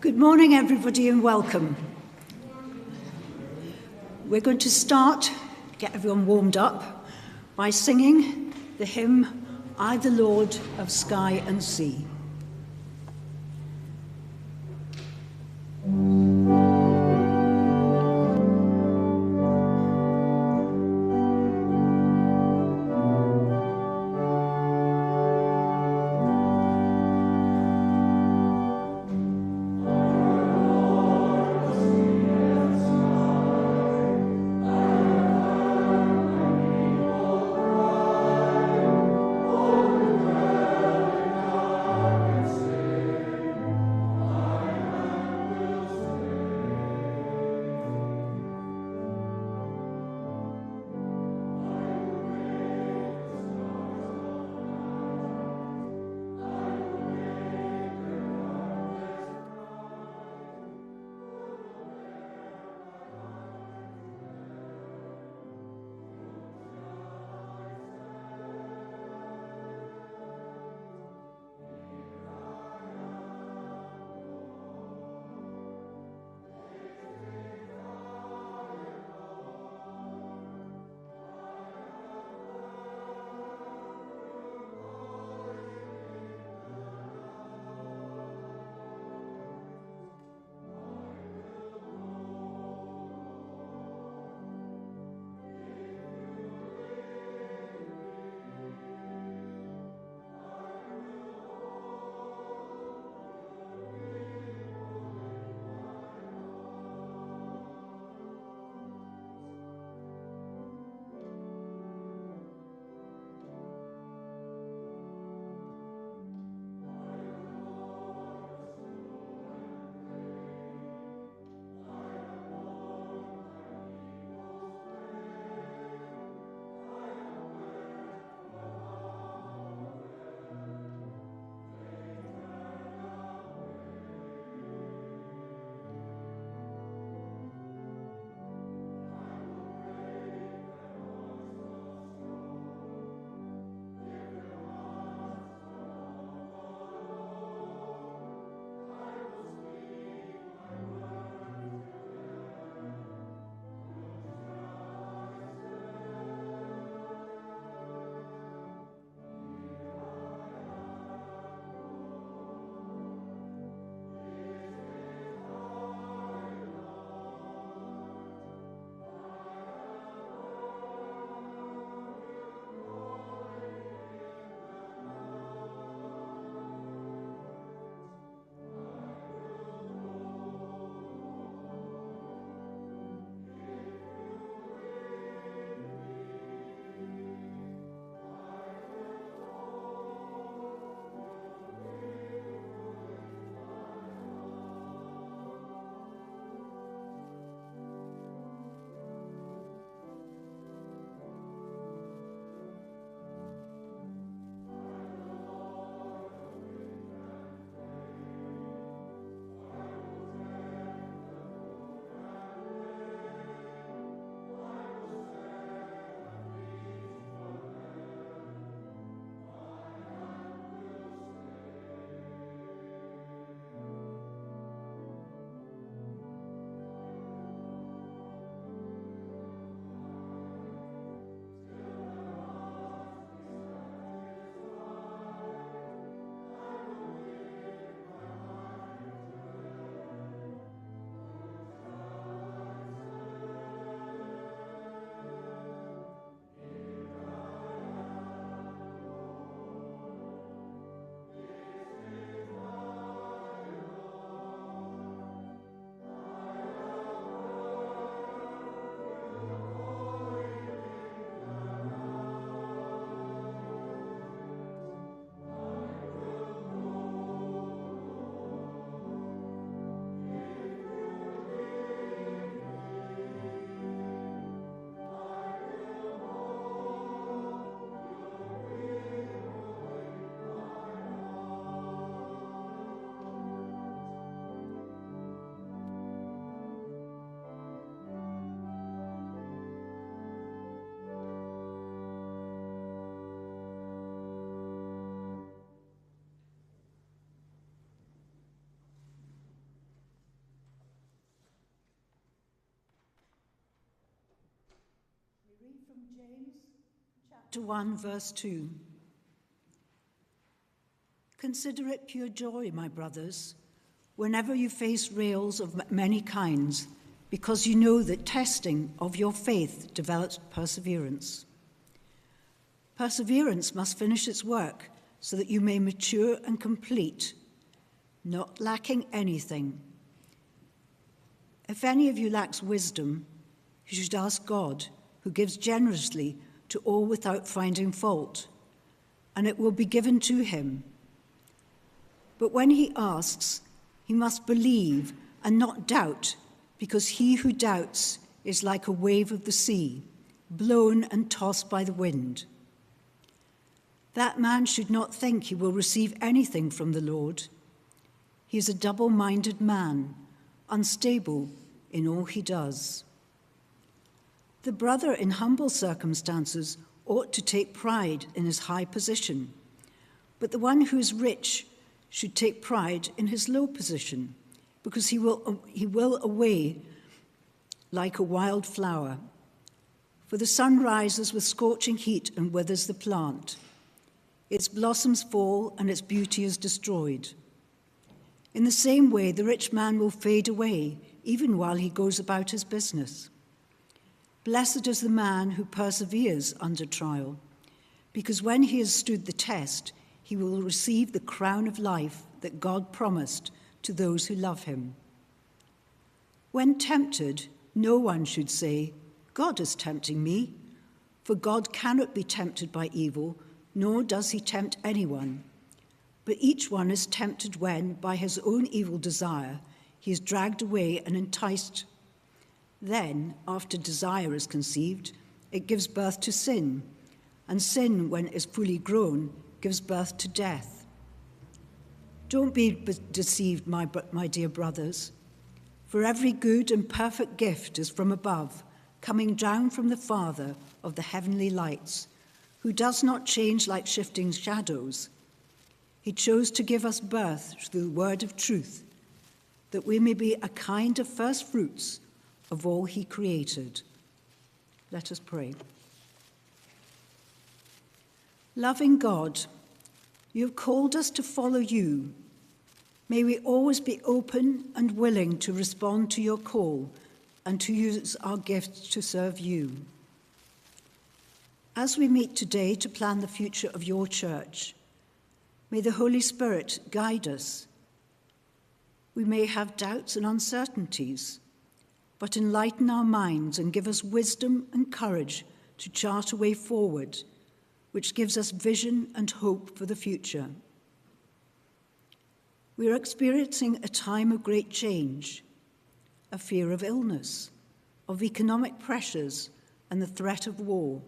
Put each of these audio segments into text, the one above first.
Good morning, everybody, and welcome. We're going to start, get everyone warmed up, by singing the hymn, I, the Lord of Sky and Sea. from James chapter 1, verse 2. Consider it pure joy, my brothers, whenever you face trials of many kinds, because you know that testing of your faith develops perseverance. Perseverance must finish its work so that you may mature and complete, not lacking anything. If any of you lacks wisdom, you should ask God, who gives generously to all without finding fault, and it will be given to him. But when he asks, he must believe and not doubt, because he who doubts is like a wave of the sea, blown and tossed by the wind. That man should not think he will receive anything from the Lord. He is a double-minded man, unstable in all he does. The brother in humble circumstances ought to take pride in his high position, but the one who is rich should take pride in his low position, because he will away like a wild flower. For the sun rises with scorching heat and withers the plant. Its blossoms fall and its beauty is destroyed. In the same way, the rich man will fade away, even while he goes about his business. Blessed is the man who perseveres under trial, because when he has stood the test, he will receive the crown of life that God promised to those who love him. When tempted, no one should say, God is tempting me, for God cannot be tempted by evil, nor does he tempt anyone. But each one is tempted when, by his own evil desire, he is dragged away and enticed. Then, after desire is conceived, it gives birth to sin, and sin, when it is fully grown, gives birth to death. Don't be deceived, my dear brothers, for every good and perfect gift is from above, coming down from the Father of the heavenly lights, who does not change like shifting shadows. He chose to give us birth through the word of truth, that we may be a kind of first fruits of all he created. Let us pray. Loving God, you have called us to follow you. May we always be open and willing to respond to your call and to use our gifts to serve you. As we meet today to plan the future of your church, may the Holy Spirit guide us. We may have doubts and uncertainties, but enlighten our minds and give us wisdom and courage to chart a way forward, which gives us vision and hope for the future. We are experiencing a time of great change, a fear of illness, of economic pressures, and the threat of war.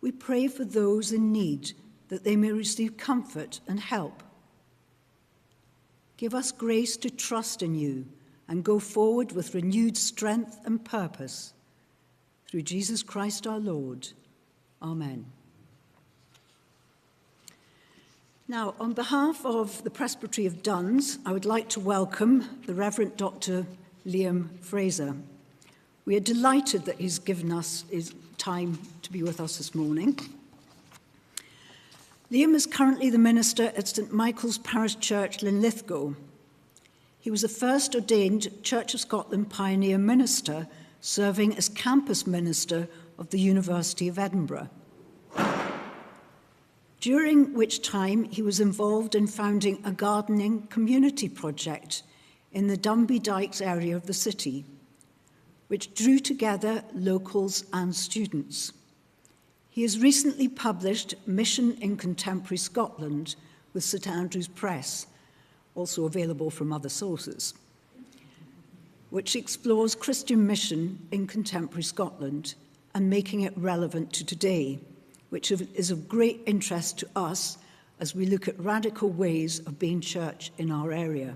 We pray for those in need that they may receive comfort and help. Give us grace to trust in you and go forward with renewed strength and purpose. Through Jesus Christ our Lord. Amen. Now, on behalf of the Presbytery of Duns, I would like to welcome the Reverend Dr Liam Fraser. We are delighted that he's given us his time to be with us this morning. Liam is currently the minister at St Michael's Parish Church, Linlithgow. He was the first ordained Church of Scotland pioneer minister, serving as campus minister of the University of Edinburgh, during which time he was involved in founding a gardening community project in the Dunby Dykes area of the city, which drew together locals and students. He has recently published Mission in Contemporary Scotland with St Andrew's Press, also available from other sources, which explores Christian mission in contemporary Scotland and making it relevant to today, which is of great interest to us as we look at radical ways of being church in our area.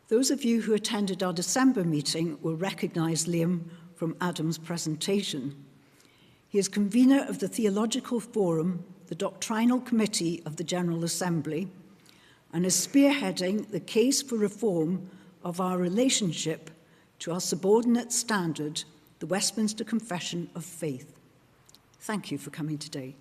Those of you who attended our December meeting will recognize Liam from Adam's presentation. He is convener of the Theological Forum, the Doctrinal Committee of the General Assembly, and is spearheading the case for reform of our relationship to our subordinate standard the Westminster Confession of Faith. Thank you for coming today.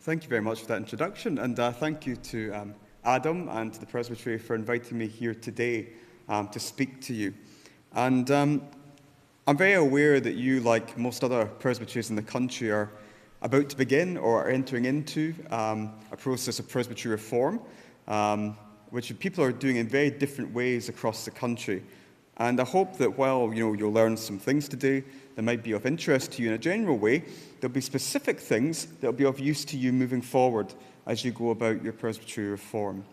Thank you very much for that introduction, and thank you to Adam and to the Presbytery for inviting me here today to speak to you. And I'm very aware that you, like most other presbyteries in the country, are about to begin or are entering into a process of presbytery reform, which people are doing in very different ways across the country. And I hope that while you'll learn some things today that might be of interest to you in a general way, there'll be specific things that will be of use to you moving forward as you go about your presbytery reform.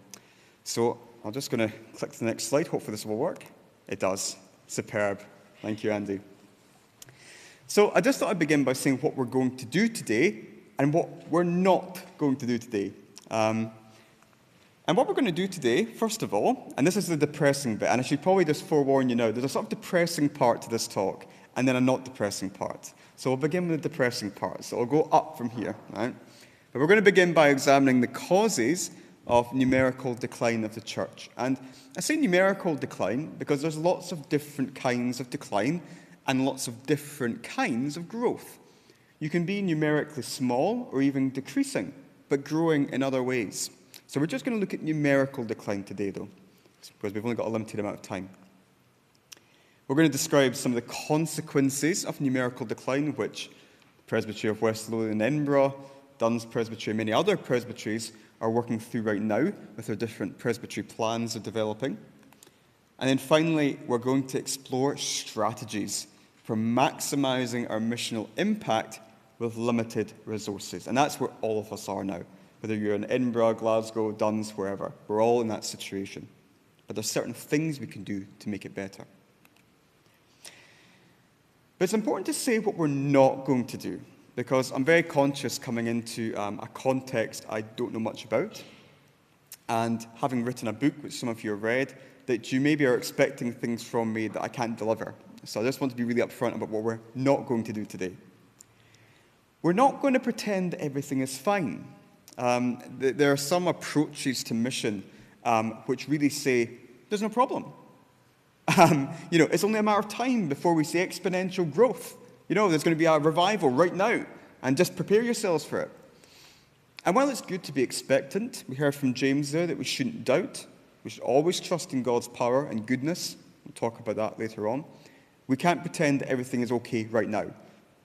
So I'm just going to click to the next slide. Hopefully this will work. It does. Superb. Thank you, Andy. So I just thought I'd begin by saying what we're going to do today and what we're not going to do today. And what we're going to do today, first of all, and this is the depressing bit, and I should probably just forewarn you now, there's a sort of depressing part to this talk, and then a not depressing part. So we'll begin with the depressing part. So I'll go up from here, right? But we're going to begin by examining the causes of numerical decline of the church. And I say numerical decline because there's lots of different kinds of decline and lots of different kinds of growth. You can be numerically small or even decreasing, but growing in other ways. So we're just going to look at numerical decline today, though, because we've only got a limited amount of time. We're going to describe some of the consequences of numerical decline, which the Presbytery of West Lothian and Edinburgh, Duns Presbytery, and many other presbyteries are working through right now with their different presbytery plans of developing. And then finally, we're going to explore strategies for maximizing our missional impact with limited resources. And that's where all of us are now. Whether you're in Edinburgh, Glasgow, Duns, wherever, we're all in that situation. But there's certain things we can do to make it better. But it's important to say what we're not going to do, because I'm very conscious coming into a context I don't know much about, and having written a book, which some of you have read, that you maybe are expecting things from me that I can't deliver. So I just want to be really upfront about what we're not going to do today. We're not going to pretend that everything is fine. There are some approaches to mission which really say, there's no problem. It's only a matter of time before we see exponential growth. There's going to be a revival right now, and just prepare yourselves for it. And while it's good to be expectant, we heard from James there that we shouldn't doubt. We should always trust in God's power and goodness. We'll talk about that later on. We can't pretend that everything is okay right now.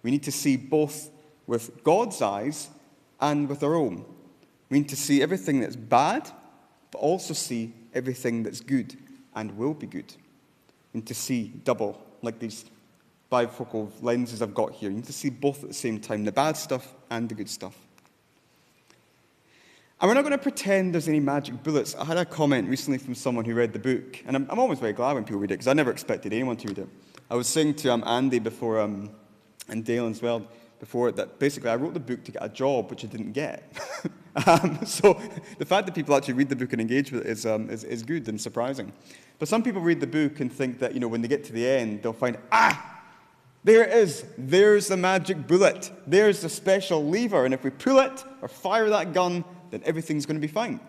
We need to see both with God's eyes and with our own. We need to see everything that's bad, but also see everything that's good and will be good. We need to see double, like these bifocal lenses I've got here. You need to see both at the same time, the bad stuff and the good stuff. And we're not going to pretend there's any magic bullets. I had a comment recently from someone who read the book, and I'm always very glad when people read it, because I never expected anyone to read it. I was saying to Andy before, and Dale as well, before, that basically I wrote the book to get a job, which I didn't get. So the fact that people actually read the book and engage with it is good and surprising. But some people read the book and think that, when they get to the end, they'll find, there it is. There's the magic bullet. There's the special lever. And if we pull it or fire that gun, then everything's going to be fine.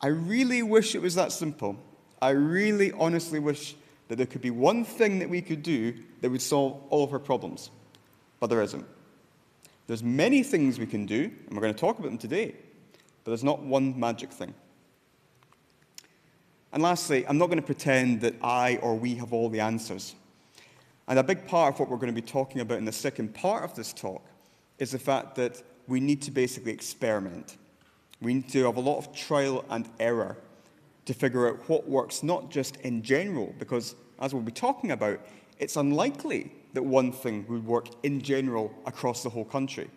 I really wish it was that simple. I really honestly wish that there could be one thing that we could do that would solve all of our problems. But there isn't. There's many things we can do, and we're going to talk about them today, but there's not one magic thing. And lastly, I'm not going to pretend that I or we have all the answers. And a big part of what we're going to be talking about in the second part of this talk is the fact that we need to basically experiment. We need to have a lot of trial and error to figure out what works, not just in general, because as we'll be talking about, it's unlikely that one thing would work in general across the whole country.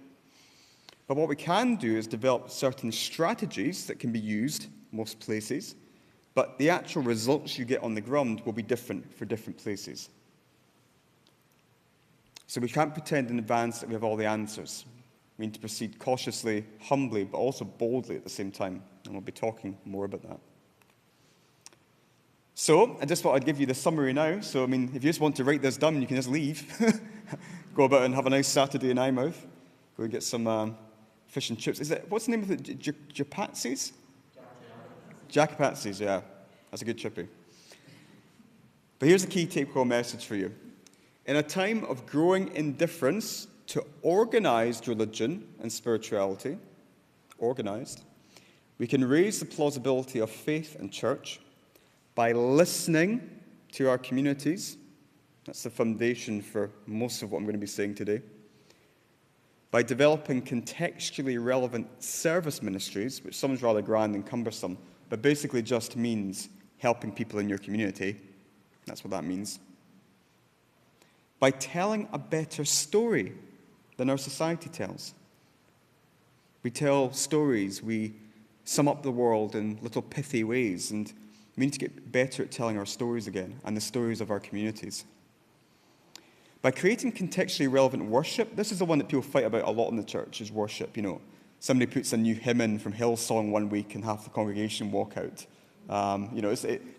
But what we can do is develop certain strategies that can be used most places, but the actual results you get on the ground will be different for different places. So we can't pretend in advance that we have all the answers. We need to proceed cautiously, humbly, but also boldly at the same time, and we'll be talking more about that. So, I just thought I'd give you the summary now. So, I mean, if you just want to write this down, you can just leave. Go about and have a nice Saturday in Eyemouth. Go and get some fish and chips. What's the name of it? Japatsis? Jackapatsis, yeah. That's a good chippy. But here's the key take-home message for you. In a time of growing indifference to organized religion and spirituality, organized, we can raise the plausibility of faith and church by listening to our communities. That's the foundation for most of what I'm going to be saying today. By developing contextually relevant service ministries, which sounds rather grand and cumbersome, but basically just means helping people in your community. That's what that means. By telling a better story than our society tells. We tell stories, we sum up the world in little pithy ways, and we need to get better at telling our stories again, and the stories of our communities. By creating contextually relevant worship, this is the one that people fight about a lot in the church, is worship, you know. Somebody puts a new hymn in from Hillsong one week and half the congregation walk out.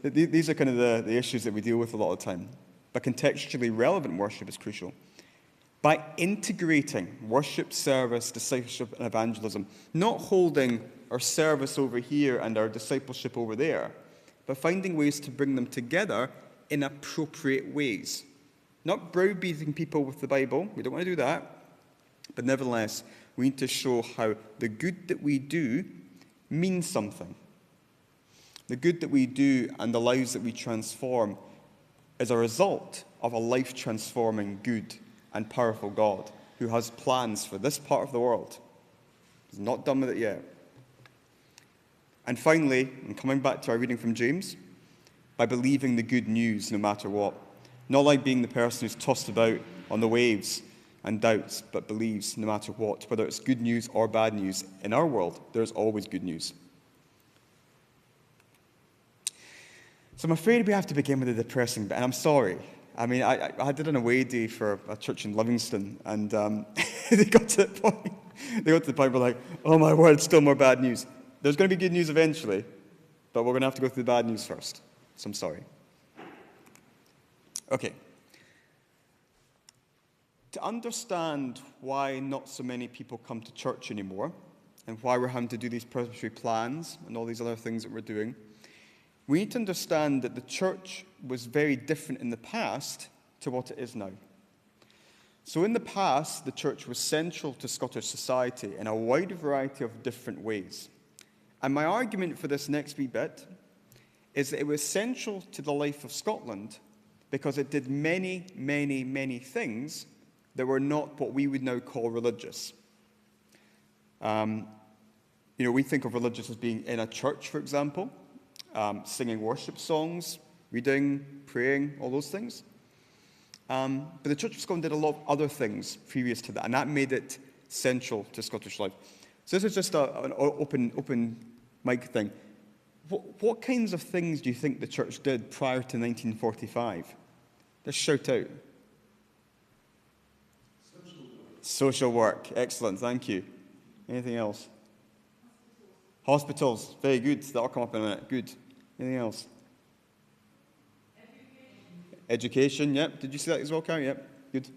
These are kind of the issues that we deal with a lot of the time. But contextually relevant worship is crucial. By integrating worship, service, discipleship, and evangelism, not holding our service over here and our discipleship over there, but finding ways to bring them together in appropriate ways. Not browbeating people with the Bible, we don't want to do that, but nevertheless, we need to show how the good that we do means something. The good that we do and the lives that we transform is a result of a life-transforming, good and powerful God who has plans for this part of the world. He's not done with it yet. And finally, and coming back to our reading from James, by believing the good news no matter what. Not like being the person who's tossed about on the waves and doubts, but believes no matter what. Whether it's good news or bad news, in our world, there's always good news. So I'm afraid we have to begin with the depressing bit, and I'm sorry. I mean, I did an away day for a church in Livingston, and they got to the point. Where like, oh my word, still more bad news. There's going to be good news eventually, but we're going to have to go through the bad news first. So I'm sorry. Okay. To understand why not so many people come to church anymore, and why we're having to do these presbytery plans and all these other things that we're doing, we need to understand that the church was very different in the past to what it is now. So in the past, the church was central to Scottish society in a wide variety of different ways. And my argument for this next wee bit is that it was central to the life of Scotland because it did many, many, many things that were not what we would now call religious. We think of religious as being in a church, for example, singing worship songs, reading, praying, all those things. But the Church of Scotland did a lot of other things previous to that, and that made it central to Scottish life. So this is just an open mic thing. What kinds of things do you think the church did prior to 1945? Just shout out. Social work. Excellent, thank you. Anything else? Hospitals. Very good. That'll come up in a minute. Good. Anything else? Education. Yep. Did you see that as well, Karen? Yep. Good.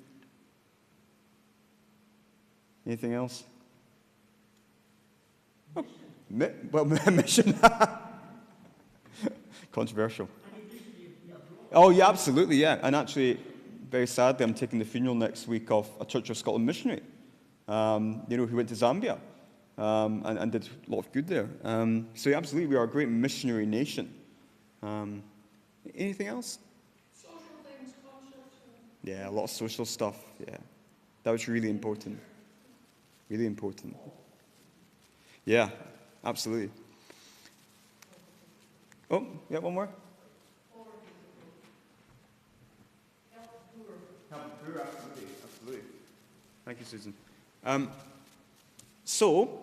Anything else? Oh, mission. Controversial. Oh, yeah, absolutely, yeah. And actually, very sadly, I'm taking the funeral next week of a Church of Scotland missionary, who went to Zambia and did a lot of good there. So, yeah, absolutely, we are a great missionary nation. Anything else? Social things, concerts. Yeah, a lot of social stuff, yeah. That was really important. Really important. Yeah, absolutely. Oh, yeah, one more. Help the poor, absolutely. Thank you, Susan. So,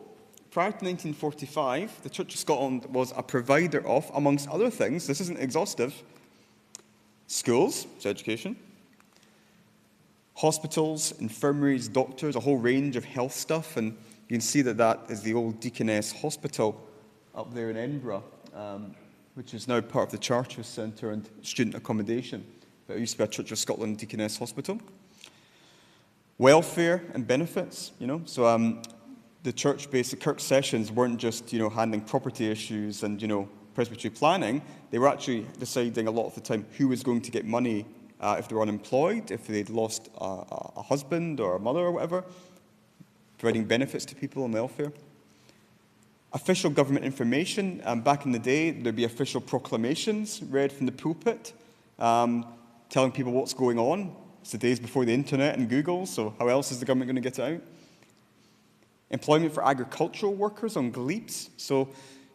prior to 1945, the Church of Scotland was a provider of, amongst other things, this isn't exhaustive, schools, so education, hospitals, infirmaries, doctors, a whole range of health stuff, and you can see that is the old Deaconess Hospital up there in Edinburgh. which is now part of the Chartist Centre and Student Accommodation. It used to be a Church of Scotland Deaconess Hospital. Welfare and benefits, So the church-based Kirk sessions weren't just, handling property issues and, presbytery planning. They were actually deciding a lot of the time who was going to get money if they were unemployed, if they'd lost a husband or a mother or whatever, providing benefits to people on welfare. Official government information. Back in the day, there'd be official proclamations read from the pulpit, telling people what's going on. It's the days before the internet and Google, so how else is the government going to get it out? Employment for agricultural workers on glebes. So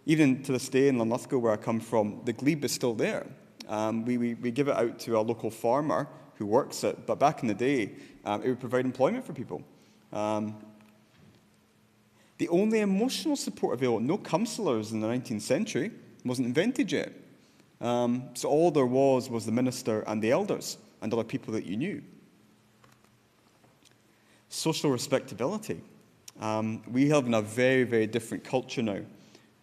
even to this day in Linlithgow, where I come from, the glebe is still there. We give it out to a local farmer who works it, but back in the day, it would provide employment for people. The only emotional support available, no counsellors in the 19th century, wasn't invented yet. So all there was the minister and the elders and other people that you knew. Social respectability. We live in a very, very different culture now.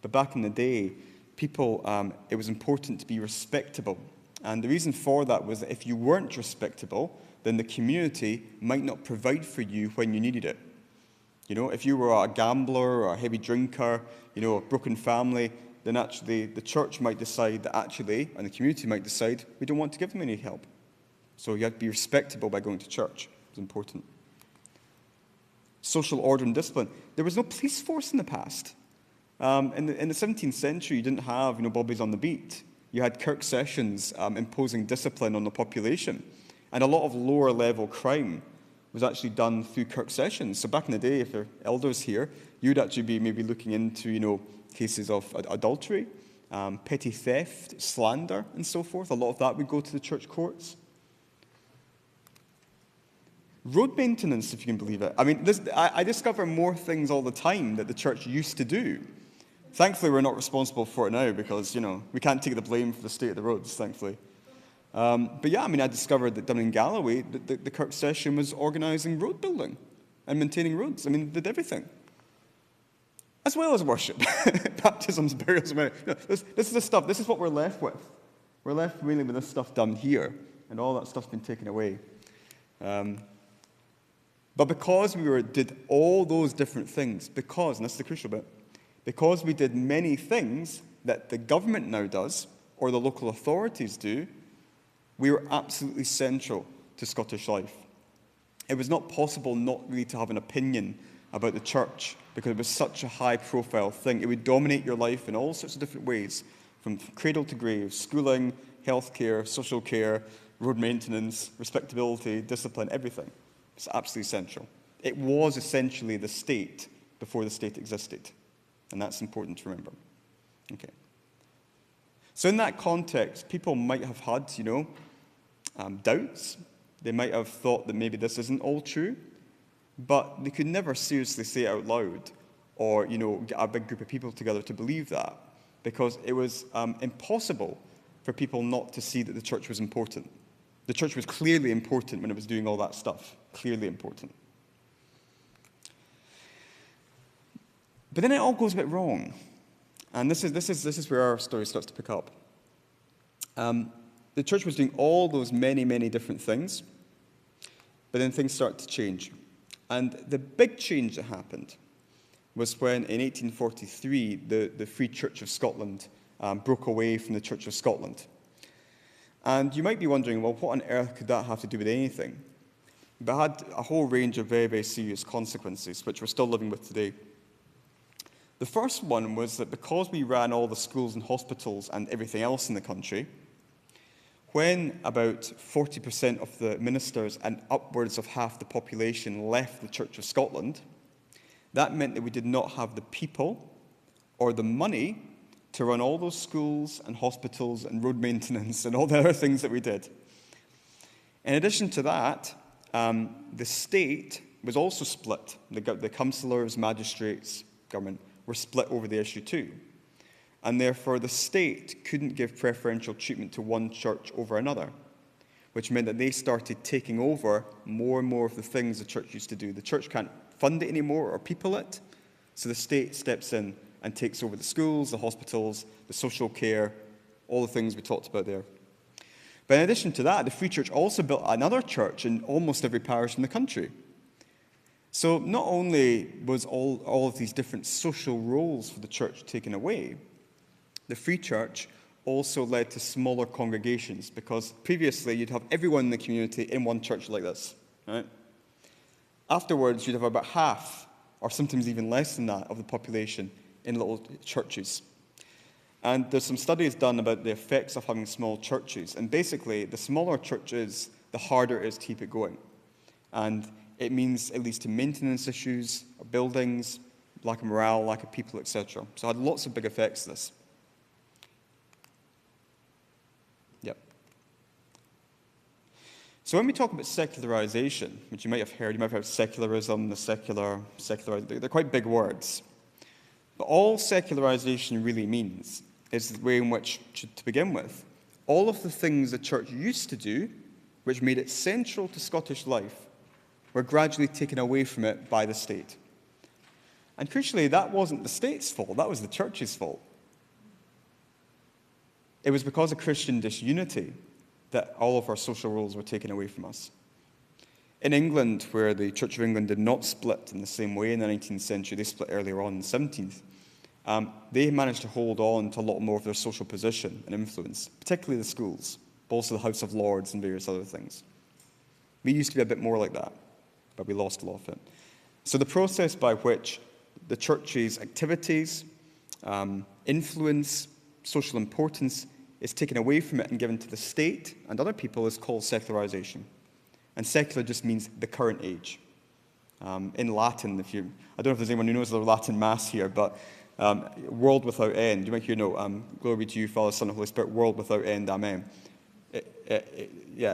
But back in the day, people, it was important to be respectable. And the reason for that was that if you weren't respectable, then the community might not provide for you when you needed it. If you were a gambler or a heavy drinker, a broken family, then actually the church might decide that actually, and the community might decide, we don't want to give them any help. So you have to be respectable by going to church. It's important. Social order and discipline. There was no police force in the past. In the 17th century, you didn't have, bobbies on the beat. You had Kirk sessions imposing discipline on the population. And a lot of lower-level crime was actually done through Kirk sessions. So back in the day, if there are elders here, you'd actually be maybe looking into, cases of adultery, petty theft, slander, and so forth. A lot of that would go to the church courts. Road maintenance, if you can believe it. I discover more things all the time that the church used to do. Thankfully, we're not responsible for it now because, we can't take the blame for the state of the roads, thankfully. But yeah, I discovered that down in Galloway, the Kirk session was organising road building and maintaining roads. They did everything. As well as worship. Baptisms, burials, this is the stuff. This is what we're left with. We're left mainly with this stuff done here, and all that stuff's been taken away. But because we did all those different things, and that's the crucial bit, because we did many things that the government now does, or the local authorities do, we were absolutely central to Scottish life. It was not possible not really to have an opinion about the church, because it was such a high-profile thing. It would dominate your life in all sorts of different ways, from cradle to grave, schooling, healthcare, social care, road maintenance, respectability, discipline, everything. It's absolutely essential. It was essentially the state before the state existed. And that's important to remember. Okay. So in that context, people might have had, doubts. They might have thought that maybe this isn't all true. But they could never seriously say it out loud or, get a big group of people together to believe that. Because it was impossible for people not to see that the church was important. The church was clearly important when it was doing all that stuff. Clearly important. But then it all goes a bit wrong. And this is where our story starts to pick up. The church was doing all those many, many different things. But then things start to change. And the big change that happened was when, in 1843, the Free Church of Scotland broke away from the Church of Scotland. And you might be wondering, well, what on earth could that have to do with anything? But it had a whole range of very, very serious consequences, which we're still living with today. The first one was that because we ran all the schools and hospitals and everything else in the country, when about 40% of the ministers and upwards of half the population left the Church of Scotland, that meant that we did not have the people or the money to run all those schools and hospitals and road maintenance and all the other things that we did. In addition to that, the state was also split. The councillors, magistrates, government were split over the issue too. And therefore, the state couldn't give preferential treatment to one church over another, which meant that they started taking over more and more of the things the church used to do. The church can't fund it anymore or people it, so the state steps in and takes over the schools, the hospitals, the social care, all the things we talked about there. But in addition to that, the Free Church also built another church in almost every parish in the country. So not only was all of these different social roles for the church taken away, the Free Church also led to smaller congregations, because previously you'd have everyone in the community in one church like this, right? Afterwards, you'd have about half, or sometimes even less than that, of the population in little churches. And there's some studies done about the effects of having small churches. And basically, the smaller churches, the harder it is to keep it going. And it means it leads to maintenance issues, buildings, lack of morale, lack of people, etc. So it had lots of big effects, this. Yep. So when we talk about secularization, which you might have heard secularism, the secular, they're quite big words. But all secularization really means is the way in which, to begin with, all of the things the church used to do, which made it central to Scottish life, were gradually taken away from it by the state. And crucially, that wasn't the state's fault, that was the church's fault. It was because of Christian disunity that all of our social roles were taken away from us. In England, where the Church of England did not split in the same way in the 19th century, they split earlier on in the 17th, they managed to hold on to a lot more of their social position and influence, particularly the schools, but also the House of Lords and various other things. We used to be a bit more like that, but we lost a lot of it. So the process by which the church's activities, influence, social importance is taken away from it and given to the state and other people is called secularization. And secular just means the current age. In Latin, I don't know if there's anyone who knows the Latin Mass here, but world without end. You might hear, glory be to you, Father, Son, and Holy Spirit, world without end, amen.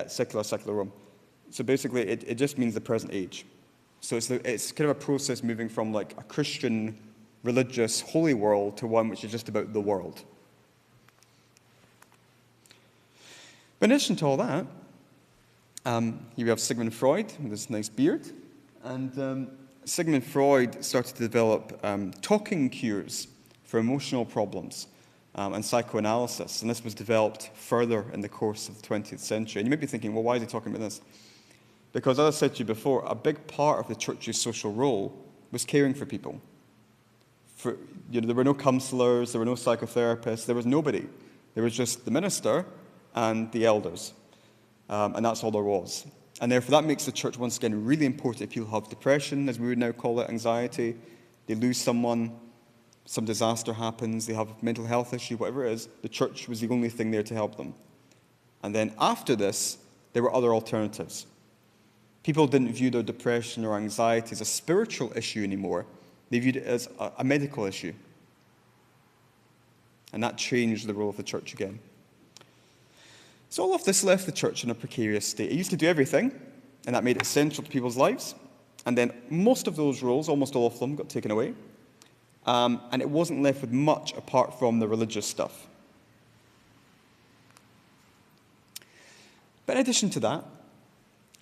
Secular Rome. So basically, it just means the present age. So it's kind of a process moving from like a Christian, religious, holy world to one which is just about the world. But in addition to all that, here we have Sigmund Freud with his nice beard. And Sigmund Freud started to develop talking cures for emotional problems and psychoanalysis. And this was developed further in the course of the 20th century. And you might be thinking, well, why is he talking about this? Because as I said to you before, a big part of the church's social role was caring for people. There were no counselors, there were no psychotherapists, there was nobody. There was just the minister and the elders. And that's all there was. And therefore that makes the church once again really important if people have depression, as we would now call it, anxiety, they lose someone, some disaster happens, they have a mental health issue, whatever it is, the church was the only thing there to help them. And then after this, there were other alternatives. People didn't view their depression or anxiety as a spiritual issue anymore. They viewed it as a medical issue. And that changed the role of the church again. So all of this left the church in a precarious state. It used to do everything, and that made it central to people's lives. And then most of those roles, almost all of them, got taken away. And it wasn't left with much apart from the religious stuff. But in addition to that,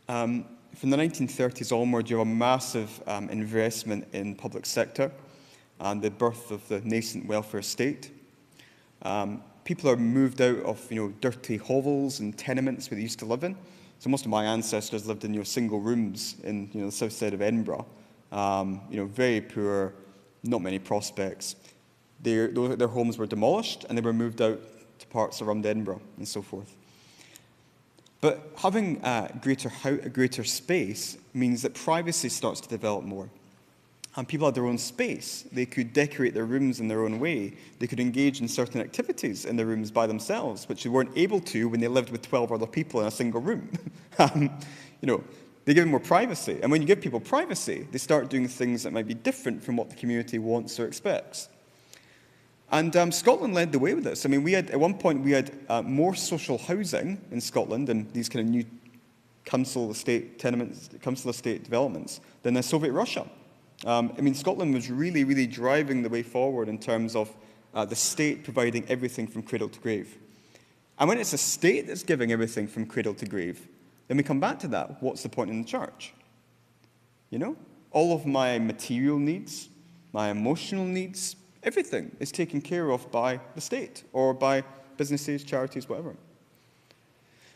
from the 1930s onward, you have a massive investment in public sector and the birth of the nascent welfare state. People are moved out of dirty hovels and tenements where they used to live in. So most of my ancestors lived in single rooms in the south side of Edinburgh. Very poor, not many prospects. Their homes were demolished and they were moved out to parts around Edinburgh and so forth. But having a greater space means that privacy starts to develop more. And people had their own space. They could decorate their rooms in their own way. They could engage in certain activities in their rooms by themselves, which they weren't able to when they lived with 12 other people in a single room. They give them more privacy. And when you give people privacy, they start doing things that might be different from what the community wants or expects. And Scotland led the way with this. At one point we had more social housing in Scotland and these kind of new council estate tenements, council estate developments than in Soviet Russia. Scotland was really, really driving the way forward in terms of the state providing everything from cradle to grave. And when it's the state that's giving everything from cradle to grave, then we come back to that. What's the point in the church? All of my material needs, my emotional needs, everything is taken care of by the state or by businesses, charities, whatever.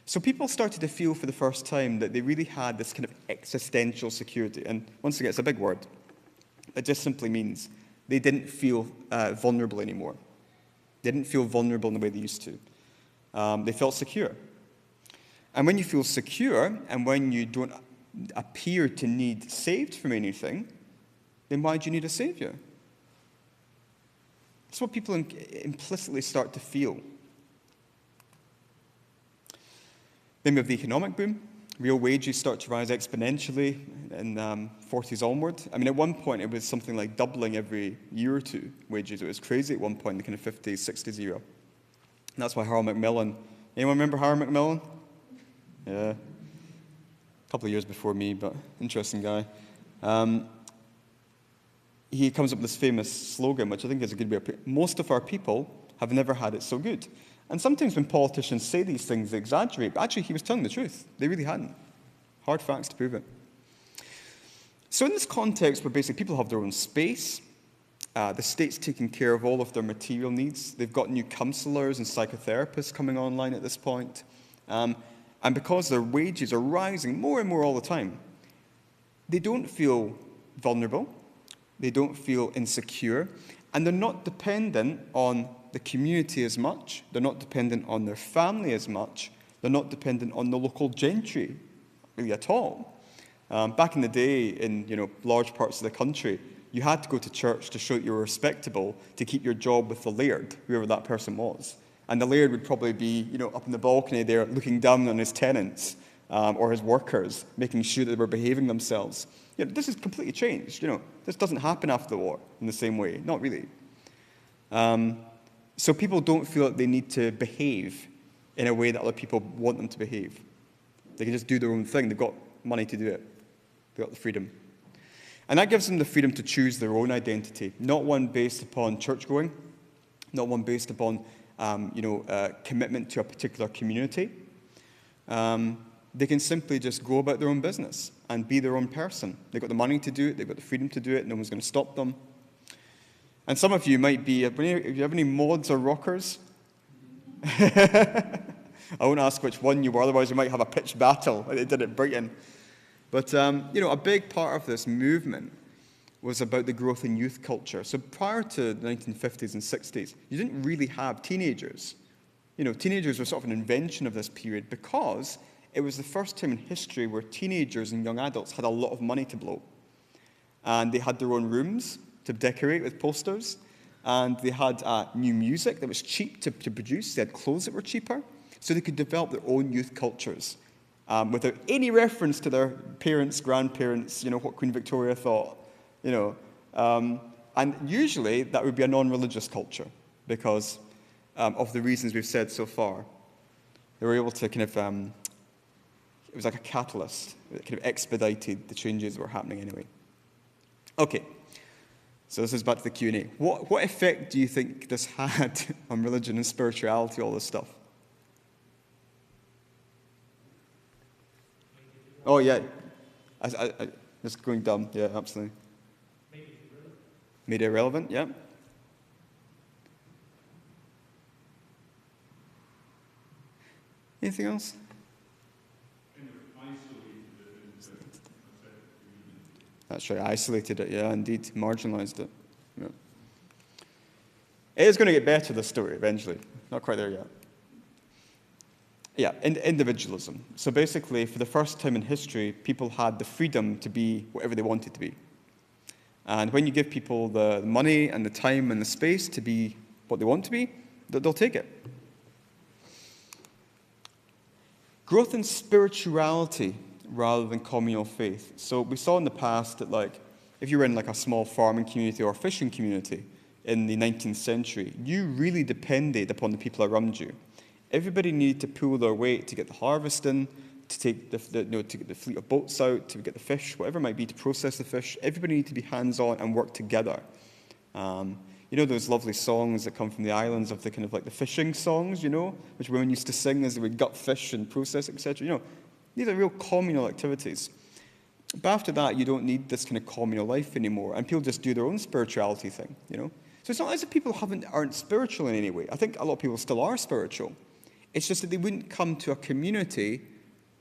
So people started to feel for the first time that they really had this kind of existential security. And once again, it's a big word. It just simply means they didn't feel vulnerable anymore. They didn't feel vulnerable in the way they used to. They felt secure. And when you feel secure, and when you don't appear to need saved from anything, then why do you need a savior? That's what people implicitly start to feel. Then we have the economic boom. Real wages start to rise exponentially in 40s onward. I mean, at one point, it was something like doubling every year or two, wages. It was crazy at one point in the kind of 50s, 60s era. And that's why Harold Macmillan, anyone remember Harold Macmillan? Yeah. A couple of years before me, but interesting guy. He comes up with this famous slogan, which I think is a good way of putting it. Most of our people have never had it so good. And sometimes when politicians say these things, they exaggerate, but actually he was telling the truth. They really hadn't. Hard facts to prove it. So in this context where basically people have their own space, the state's taking care of all of their material needs, they've got new counselors and psychotherapists coming online at this point, and because their wages are rising more and more all the time, they don't feel vulnerable, they don't feel insecure, and they're not dependent on the community as much, they're not dependent on their family as much, they're not dependent on the local gentry really at all. Back in the day, in large parts of the country, you had to go to church to show that you were respectable to keep your job with the laird, whoever that person was. And the laird would probably be up in the balcony there looking down on his tenants or his workers, making sure that they were behaving themselves. This has completely changed. This doesn't happen after the war in the same way, not really. So people don't feel that they need to behave in a way that other people want them to behave. They can just do their own thing. They've got money to do it. They've got the freedom. And that gives them the freedom to choose their own identity, not one based upon church-going, not one based upon commitment to a particular community. They can simply just go about their own business and be their own person. They've got the money to do it. They've got the freedom to do it. No one's going to stop them. And some of you might be, if you have any mods or rockers, I won't ask which one you were, otherwise we might have a pitched battle like they did at Brighton. But, a big part of this movement was about the growth in youth culture. So prior to the 1950s and 60s, you didn't really have teenagers. Teenagers were sort of an invention of this period because it was the first time in history where teenagers and young adults had a lot of money to blow. And they had their own rooms to decorate with posters, and they had new music that was cheap to produce. They had clothes that were cheaper, so they could develop their own youth cultures without any reference to their parents, grandparents, what Queen Victoria thought, And usually that would be a non-religious culture because of the reasons we've said so far. They were able to kind of, it was like a catalyst that kind of expedited the changes that were happening anyway. Okay. So this is back to the Q&A. What effect do you think this had on religion and spirituality, all this stuff? Oh, yeah. I just going dumb. Yeah, absolutely. Made it irrelevant, yeah. Anything else? That's right, isolated it, yeah, indeed, marginalized it. Yeah. It is going to get better, this story, eventually. Not quite there yet. Yeah, individualism. So basically, for the first time in history, people had the freedom to be whatever they wanted to be. And when you give people the money and the time and the space to be what they want to be, they'll take it. Growth in spirituality rather than communal faith. So we saw in the past that, if you were in a small farming community or fishing community in the 19th century, you really depended upon the people around you. Everybody needed to pull their weight to get the harvest in, to take to get the fleet of boats out, to get the fish, whatever it might be, to process the fish. Everybody needed to be hands-on and work together. Those lovely songs that come from the islands of the kind of the fishing songs, which women used to sing as they would gut fish and process it, etc. These are real communal activities. But after that, you don't need this kind of communal life anymore, and people just do their own spirituality thing, So So it's not as if people aren't spiritual in any way. I think a lot of people still are spiritual. It's just that they wouldn't come to a community,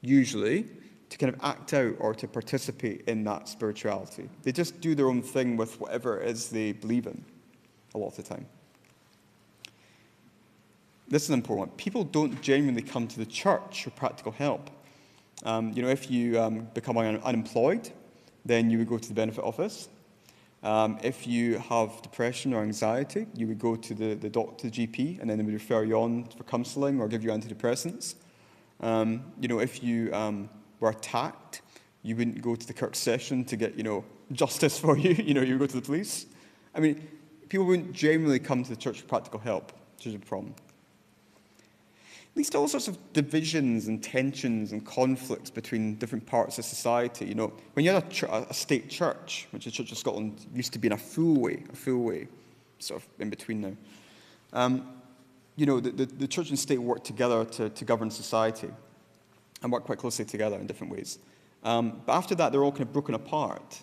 usually, to kind of act out or to participate in that spirituality. They just do their own thing with whatever it is they believe in, a lot of the time. This is an important one. People don't genuinely come to the church for practical help. If you become unemployed, then you would go to the benefit office. If you have depression or anxiety, you would go to the doctor, the GP, and then they would refer you on for counselling or give you antidepressants. If you were attacked, you wouldn't go to the Kirk session to get, justice for you. You would go to the police. I mean, people wouldn't generally come to the church for practical help, which is a problem. Leads to all sorts of divisions and tensions and conflicts between different parts of society. When you had a state church, which the Church of Scotland used to be in a full way, sort of in between now, the church and state work together to govern society and work quite closely together in different ways. But after that, they're all kind of broken apart,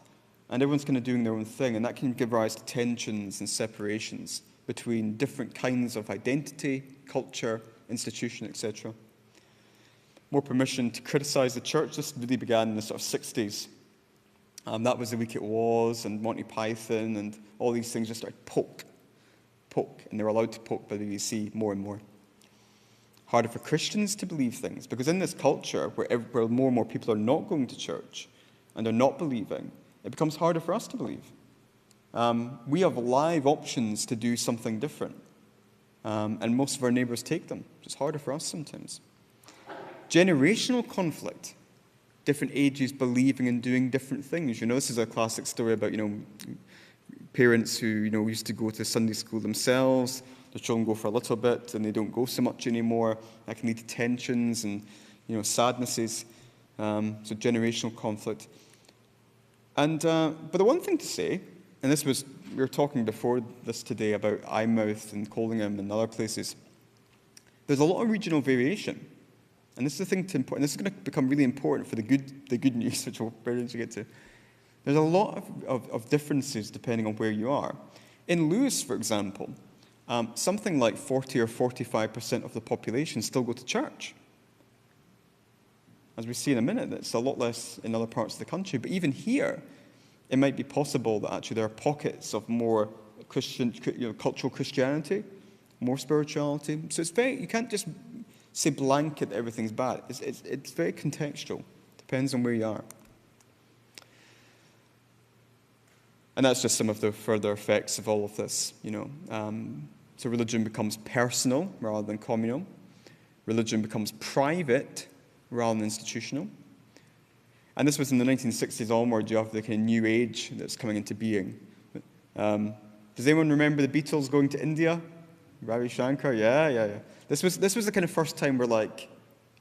and everyone's kind of doing their own thing, and that can give rise to tensions and separations between different kinds of identity, culture, institution, etc. More permission to criticize the church. This really began in the sort of 60s. That was The Week It Was and Monty Python, and all these things just started poke, and they were allowed to poke by the BBC more and more. Harder for Christians to believe things, because in this culture where more and more people are not going to church and are not believing, it becomes harder for us to believe. We have live options to do something different. And most of our neighbours take them. It's harder for us sometimes. Generational conflict. Different ages believing and doing different things. This is a classic story about, parents who, used to go to Sunday school themselves. The children go for a little bit and they don't go so much anymore. That can lead to tensions and, sadnesses. So generational conflict. And but the one thing to say, and we were talking before this today about Eyemouth and Coldingham and other places. There's a lot of regional variation. And this is the thing this is going to become really important for the good news, which we'll very soon get to. There's a lot of differences depending on where you are. In Lewis, for example, something like 40 or 45% of the population still go to church. As we see in a minute, it's a lot less in other parts of the country. But even here, it might be possible that actually there are pockets of more Christian, cultural Christianity, more spirituality. So you can't just say blanket that everything's bad. It's very contextual. Depends on where you are. And that's just some of the further effects of all of this. So religion becomes personal rather than communal. Religion becomes private rather than institutional. And this was in the 1960s onward. You have the kind of new age that's coming into being. Does anyone remember the Beatles going to India? Ravi Shankar? Yeah. This was the kind of first time where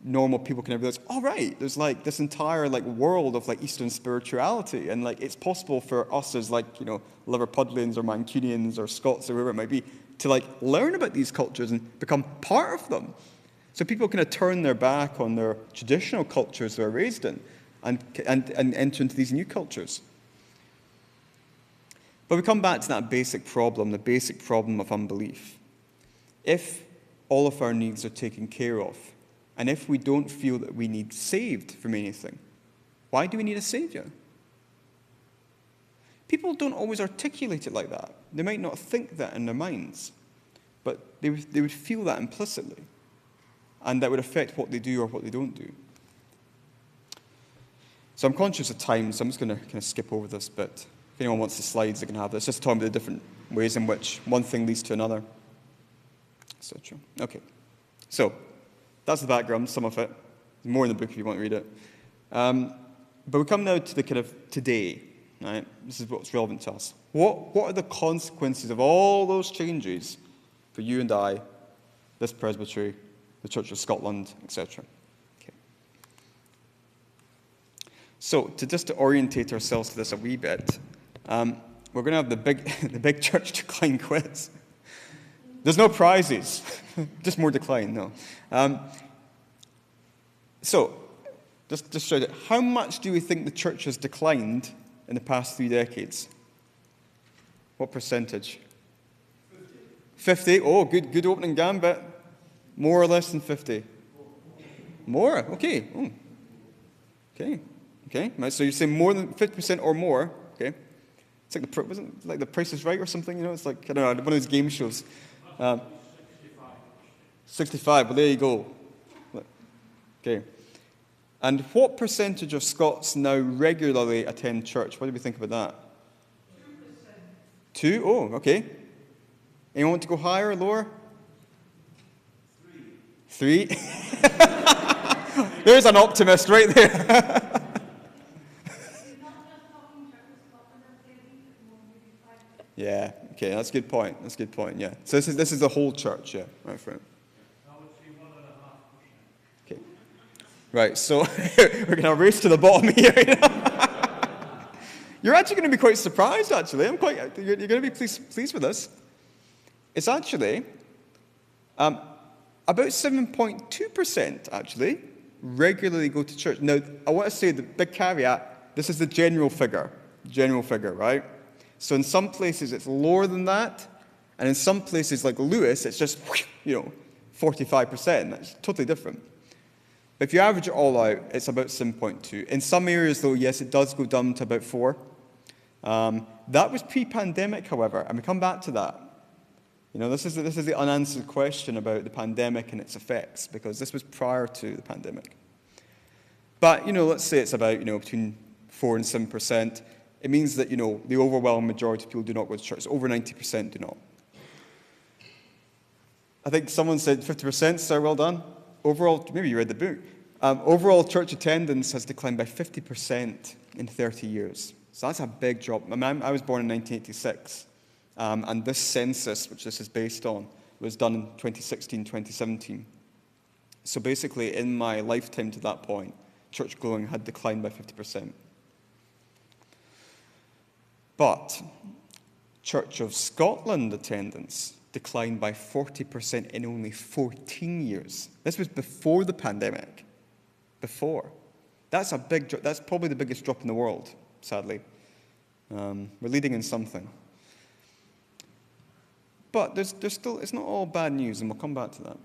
normal people kind of realize, all right, there's this entire world of Eastern spirituality, and it's possible for us as Liverpudlians or Mancunians or Scots or whoever it might be to learn about these cultures and become part of them. So people kind of turn their back on their traditional cultures they're raised in and enter into these new cultures. But we come back to that basic problem, the basic problem of unbelief. If all of our needs are taken care of, and if we don't feel that we need saved from anything, why do we need a saviour? People don't always articulate it like that. They might not think that in their minds, but they would feel that implicitly, and that would affect what they do or what they don't do. So I'm conscious of time, so I'm just going to kind of skip over this bit. If anyone wants the slides, they can have this. Just talking about the different ways in which one thing leads to another, etc. Okay, so that's the background, some of it. There's more in the book if you want to read it. But we come now to the kind of today, right? This is what's relevant to us. What are the consequences of all those changes for you and I, this presbytery, the Church of Scotland, etc.? So, to orientate ourselves to this a wee bit, we're going to have the big church decline quiz. There's no prizes, just more decline. No. So, just shout it. How much do we think the church has declined in the past 3 decades? What percentage? 50. Oh, good opening gambit. More or less than 50? More? Okay. Oh. Okay. Right, so you're saying more than 50% or more. Okay. It's like wasn't it like The Price is Right or something? You know, it's like, I don't know, one of those game shows. 65. Well, there you go. Okay. And what percentage of Scots now regularly attend church? What do we think about that? 2%. 2? Oh, okay. Anyone want to go higher or lower? 3. There's an optimist right there. Yeah, okay, that's a good point. Yeah. So this is the whole church, yeah, right, friend. Okay. Right, so we're going to race to the bottom here. You're actually going to be quite surprised, actually. You're going to be pleased with this. It's actually about 7.2%, actually, regularly go to church. Now, I want to say the big caveat, this is the general figure, right? So in some places it's lower than that, and in some places like Lewis, it's just, 45%. That's totally different. But if you average it all out, it's about 7.2. In some areas, though, yes, it does go down to about 4. That was pre-pandemic, however, and we come back to that. This is the unanswered question about the pandemic and its effects, because this was prior to the pandemic. But, let's say it's about, between 4 and 7%. It means that, the overwhelming majority of people do not go to church. Over 90% do not. I think someone said 50%, sir, well done. Overall, maybe you read the book. Overall church attendance has declined by 50% in 30 years. So that's a big drop. I was born in 1986. And this census, which this is based on, was done in 2016, 2017. So basically, in my lifetime to that point, church going had declined by 50%. But Church of Scotland attendance declined by 40% in only 14 years. This was before the pandemic. Before. That's a big drop. That's probably the biggest drop in the world, sadly. We're leading in something. But there's still, it's not all bad news, and we'll come back to that.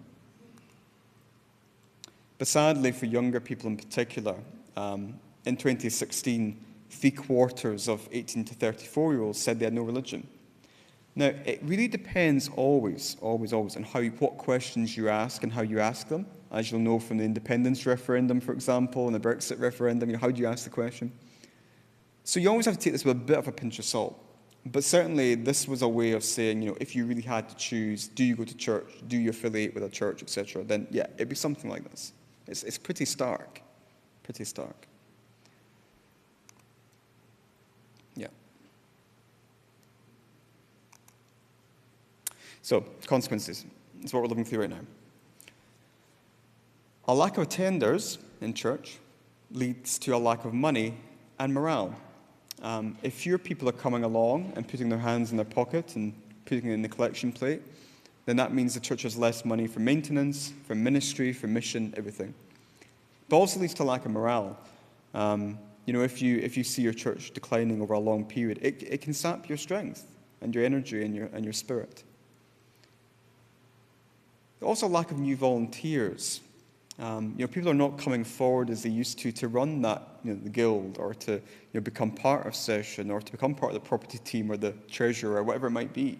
But sadly, for younger people in particular, in 2016, 3/4 of 18 to 34-year-olds said they had no religion. Now, it really depends always on what questions you ask and how you ask them. As you'll know from the independence referendum, for example, and the Brexit referendum, how do you ask the question? So you always have to take this with a bit of a pinch of salt. But certainly, this was a way of saying, if you really had to choose, do you go to church, do you affiliate with a church, etc., then, yeah, it'd be something like this. It's pretty stark. Yeah. So, consequences. That's what we're living through right now. A lack of attenders in church leads to a lack of money and morale. If fewer people are coming along and putting their hands in their pocket and putting it in the collection plate, then that means the church has less money for maintenance, for ministry, for mission, everything. But also leads to a lack of morale. If you see your church declining over a long period, it can sap your strength and your energy and your spirit. Also, lack of new volunteers. People are not coming forward as they used to run that, the guild, or to become part of session, or to become part of the property team or the treasurer, or whatever it might be.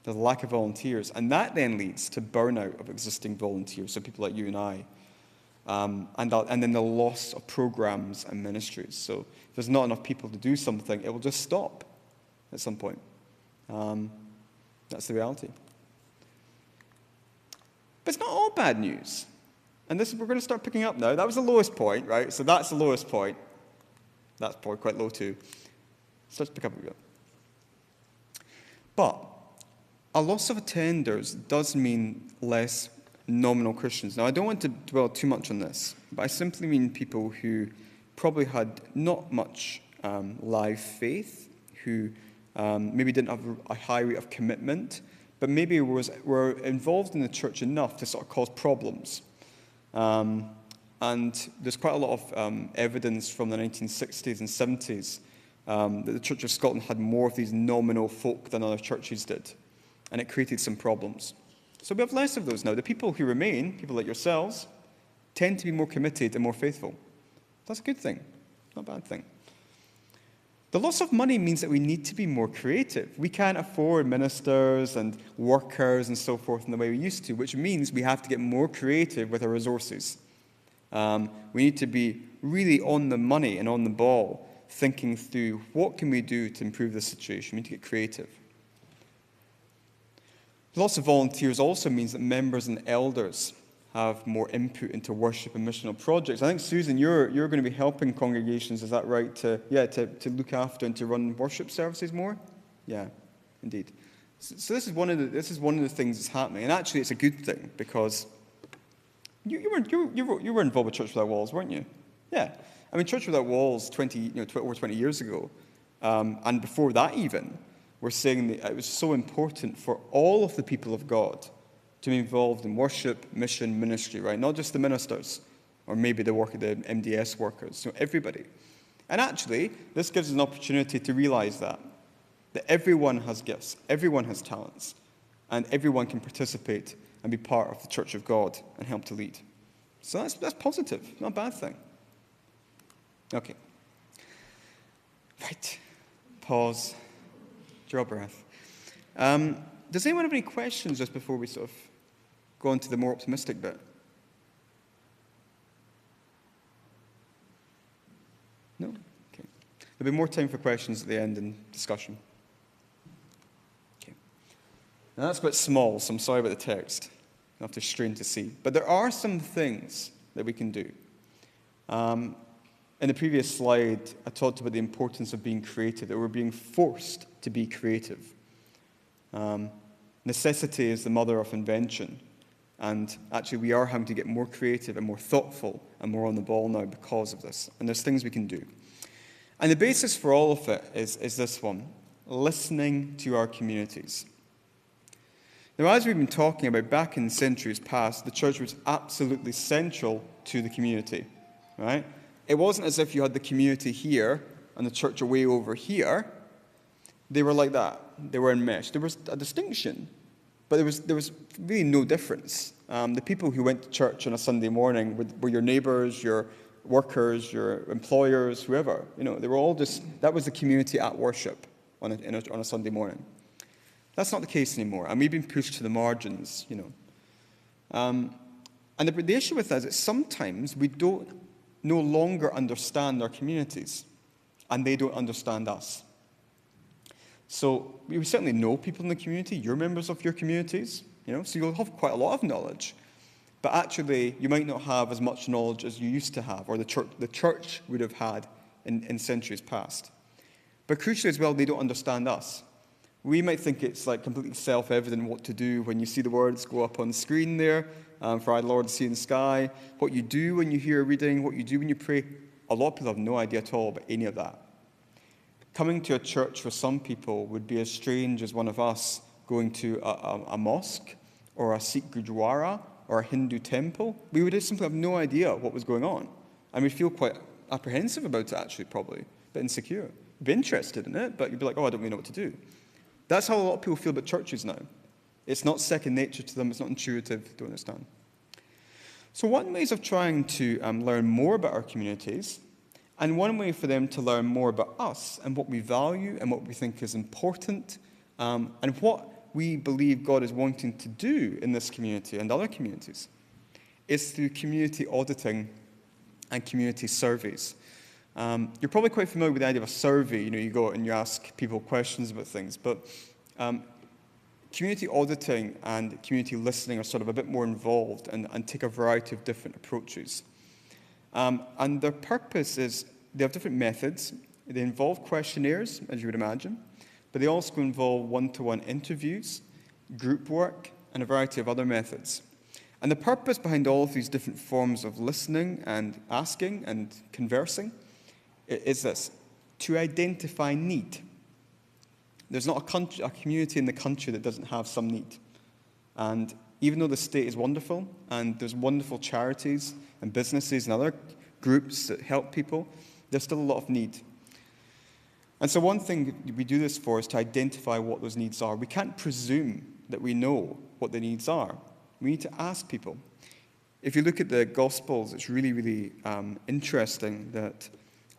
There's a lack of volunteers, and that then leads to burnout of existing volunteers, so people like you and I, and then the loss of programs and ministries. So if there's not enough people to do something, it will just stop at some point. That's the reality. But it's not all bad news. And we're going to start picking up now. That was the lowest point, right? So that's the lowest point. That's probably quite low too. So let's pick up a bit. But a loss of attenders does mean less nominal Christians. Now, I don't want to dwell too much on this, but I simply mean people who probably had not much live faith, who maybe didn't have a high rate of commitment, but maybe were involved in the church enough to sort of cause problems. And there's quite a lot of evidence from the 1960s and 70s that the Church of Scotland had more of these nominal folk than other churches did. and it created some problems. So we have less of those now. The people who remain, people like yourselves, tend to be more committed and more faithful. That's a good thing, not a bad thing. The loss of money means that we need to be more creative. We can't afford ministers and workers and so forth in the way we used to, which means we have to get more creative with our resources. We need to be really on the money and on the ball, thinking through what can we do to improve the situation. We need to get creative. Lots of volunteers also means that members and elders have more input into worship and missional projects. I think, Susan, you're going to be helping congregations, is that right, to look after and to run worship services more? Yeah, indeed. So this is one of the things that's happening, and actually it's a good thing, because you were involved with Church Without Walls, weren't you? Yeah. I mean, Church Without Walls over 20 years ago, and before that even, were saying that it was so important for all of the people of God to be involved in worship, mission, ministry, right? Not just the ministers, or maybe the MDS workers, so everybody. And actually, this gives us an opportunity to realize that everyone has gifts, everyone has talents, and everyone can participate and be part of the Church of God and help to lead. So that's positive, not a bad thing. Okay. Right. Pause. Draw breath. Does anyone have any questions just before we sort of go on to the more optimistic bit? No? Okay. There'll be more time for questions at the end and discussion. Okay. Now that's a bit small, so I'm sorry about the text. You'll have to strain to see. But there are some things that we can do. In the previous slide, I talked about the importance of being creative, that we're being forced to be creative. Necessity is the mother of invention. And actually, we are having to get more creative and more thoughtful and more on the ball now because of this. And there's things we can do. And the basis for all of it is this one: listening to our communities. Now, as we've been talking about back in centuries past, the church was absolutely central to the community, right? It wasn't as if you had the community here and the church away over here. They were like that. They were enmeshed. There was a distinction, but there was really no difference. The people who went to church on a Sunday morning were your neighbors, your workers, your employers, whoever. They were all just, that was the community at worship on a Sunday morning. That's not the case anymore, and we've been pushed to the margins, And the issue with that is that sometimes we don't no longer understand our communities, and they don't understand us. So we certainly know people in the community. You're members of your communities, so you'll have quite a lot of knowledge. But actually, you might not have as much knowledge as you used to have, or the church would have had in centuries past. But crucially as well, they don't understand us. We might think it's like completely self-evident what to do when you see the words go up on the screen there, for our Lord to see in the sky, what you do when you hear a reading, what you do when you pray. A lot of people have no idea at all about any of that. Coming to a church for some people would be as strange as one of us going to a mosque or a Sikh Gurdwara or a Hindu temple. We would just simply have no idea what was going on. And we'd feel quite apprehensive about it, actually, probably, a bit insecure. We'd be interested in it, but you'd be like, I don't really know what to do. That's how a lot of people feel about churches now. It's not second nature to them. It's not intuitive. They don't understand. So one way of trying to learn more about our communities, and one way for them to learn more about us and what we value and what we think is important, and what we believe God is wanting to do in this community and other communities, is through community auditing and community surveys. You're probably quite familiar with the idea of a survey. You go and you ask people questions about things, but community auditing and community listening are sort of a bit more involved and take a variety of different approaches. And their purpose is, they have different methods. They involve questionnaires, as you would imagine, but they also involve one-to-one interviews, group work, and a variety of other methods. And the purpose behind all of these different forms of listening and asking and conversing is this: to identify need. There's not a community in the country that doesn't have some need. And even though the state is wonderful, and there's wonderful charities and businesses and other groups that help people, there's still a lot of need. And so one thing we do this for is to identify what those needs are. We can't presume that we know what the needs are. We need to ask people. If you look at the Gospels, it's really, really interesting that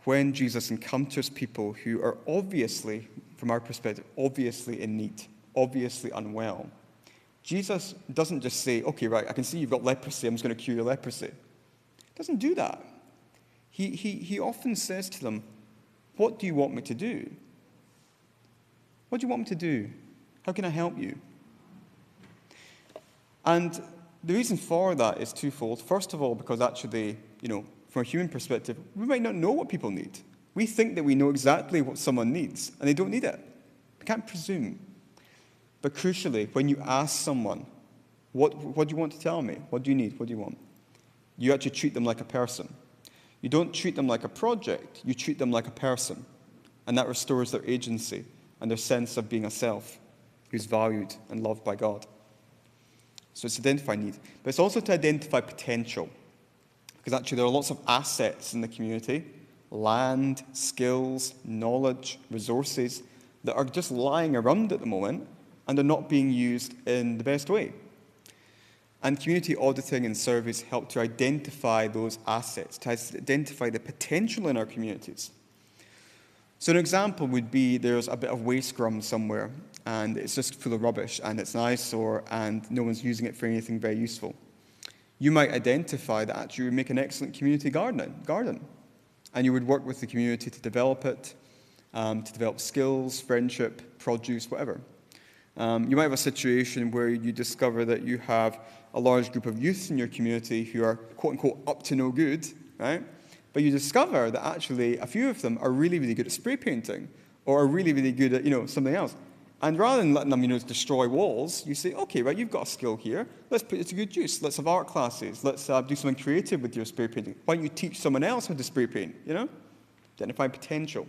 when Jesus encounters people who are obviously, from our perspective, obviously in need, obviously unwell, Jesus doesn't just say, okay, right, I can see you've got leprosy, I'm just going to cure your leprosy. He doesn't do that. He often says to them, what do you want me to do? What do you want me to do? How can I help you? And the reason for that is twofold. First of all, because actually, from a human perspective, we might not know what people need. We think that we know exactly what someone needs, and they don't need it. We can't presume. But crucially, when you ask someone, what do you want to tell me? What do you need? What do you want? You actually treat them like a person. You don't treat them like a project. You treat them like a person. And that restores their agency and their sense of being a self who's valued and loved by God. So it's to identify need. But it's also to identify potential. Because actually there are lots of assets in the community, land, skills, knowledge, resources, that are just lying around at the moment and are not being used in the best way. And community auditing and surveys help to identify those assets, to identify the potential in our communities. So an example would be there's a bit of waste scrum somewhere, and it's just full of rubbish, and it's an eyesore, and no one's using it for anything very useful. You might identify that actually you would make an excellent community garden, and you would work with the community to develop it, to develop skills, friendship, produce, whatever. You might have a situation where you discover that you have a large group of youth in your community who are, quote-unquote, up to no good, right? But you discover that actually a few of them are really, really good at spray painting or are really, really good at, something else. And rather than letting them, destroy walls, you say, okay, right, you've got a skill here. Let's put it to good use. Let's have art classes. Let's do something creative with your spray painting. Why don't you teach someone else how to spray paint, Identify potential.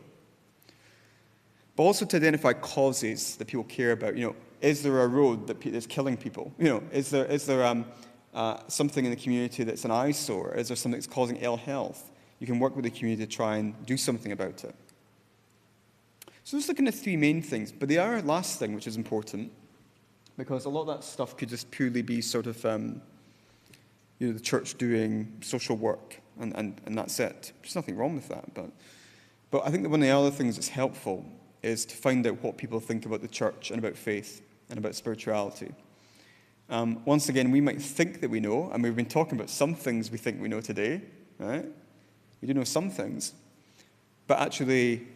But also to identify causes that people care about. Is there a road that's killing people? Is there something in the community that's an eyesore? Is there something that's causing ill health? You can work with the community to try and do something about it. So those are kind of three main things. But the other last thing, which is important, because a lot of that stuff could just purely be sort of, the church doing social work, and that's it. There's nothing wrong with that. But I think that one of the other things that's helpful is to find out what people think about the church and about faith and about spirituality. Once again, we might think that we know, and we've been talking about some things we think we know today, right? We do know some things. But actually,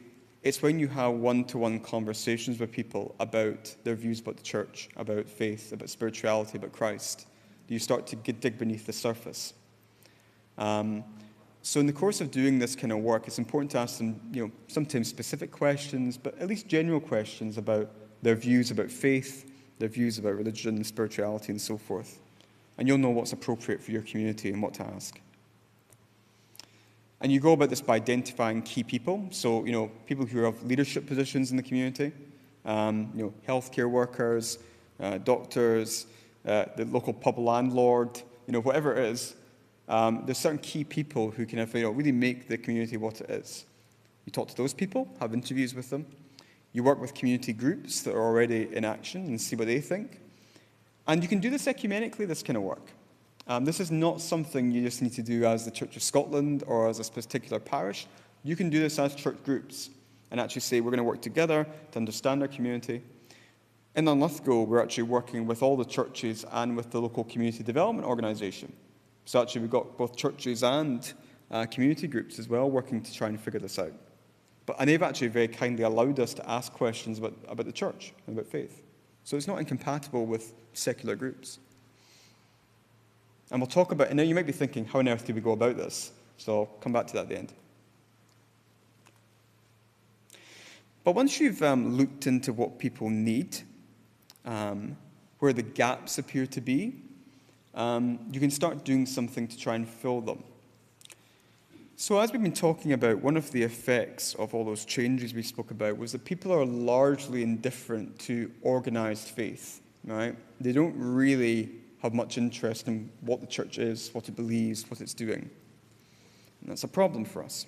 it's when you have one-to-one conversations with people about their views about the church, about faith, about spirituality, about Christ, that you start to dig beneath the surface. So in the course of doing this kind of work, it's important to ask them, sometimes specific questions, but at least general questions about their views about faith, their views about religion, spirituality, and so forth. And you'll know what's appropriate for your community and what to ask. And you go about this by identifying key people. So, people who have leadership positions in the community, healthcare workers, doctors, the local pub landlord, whatever it is. There's certain key people who can really make the community what it is. You talk to those people, have interviews with them. You work with community groups that are already in action and see what they think. And you can do this ecumenically, this kind of work. This is not something you just need to do as the Church of Scotland or as a particular parish. You can do this as church groups and actually say, we're going to work together to understand our community. In Untitled, we're actually working with all the churches and with the local community development organisation. So actually we've got both churches and community groups as well working to try and figure this out. And they've actually very kindly allowed us to ask questions about the church and about faith. So it's not incompatible with secular groups. And we'll talk about, and now you might be thinking, how on earth do we go about this? So I'll come back to that at the end. But once you've looked into what people need, where the gaps appear to be, you can start doing something to try and fill them. So as we've been talking about, one of the effects of all those changes we spoke about was that people are largely indifferent to organized faith, right? They don't really have much interest in what the church is, what it believes, what it's doing. And that's a problem for us.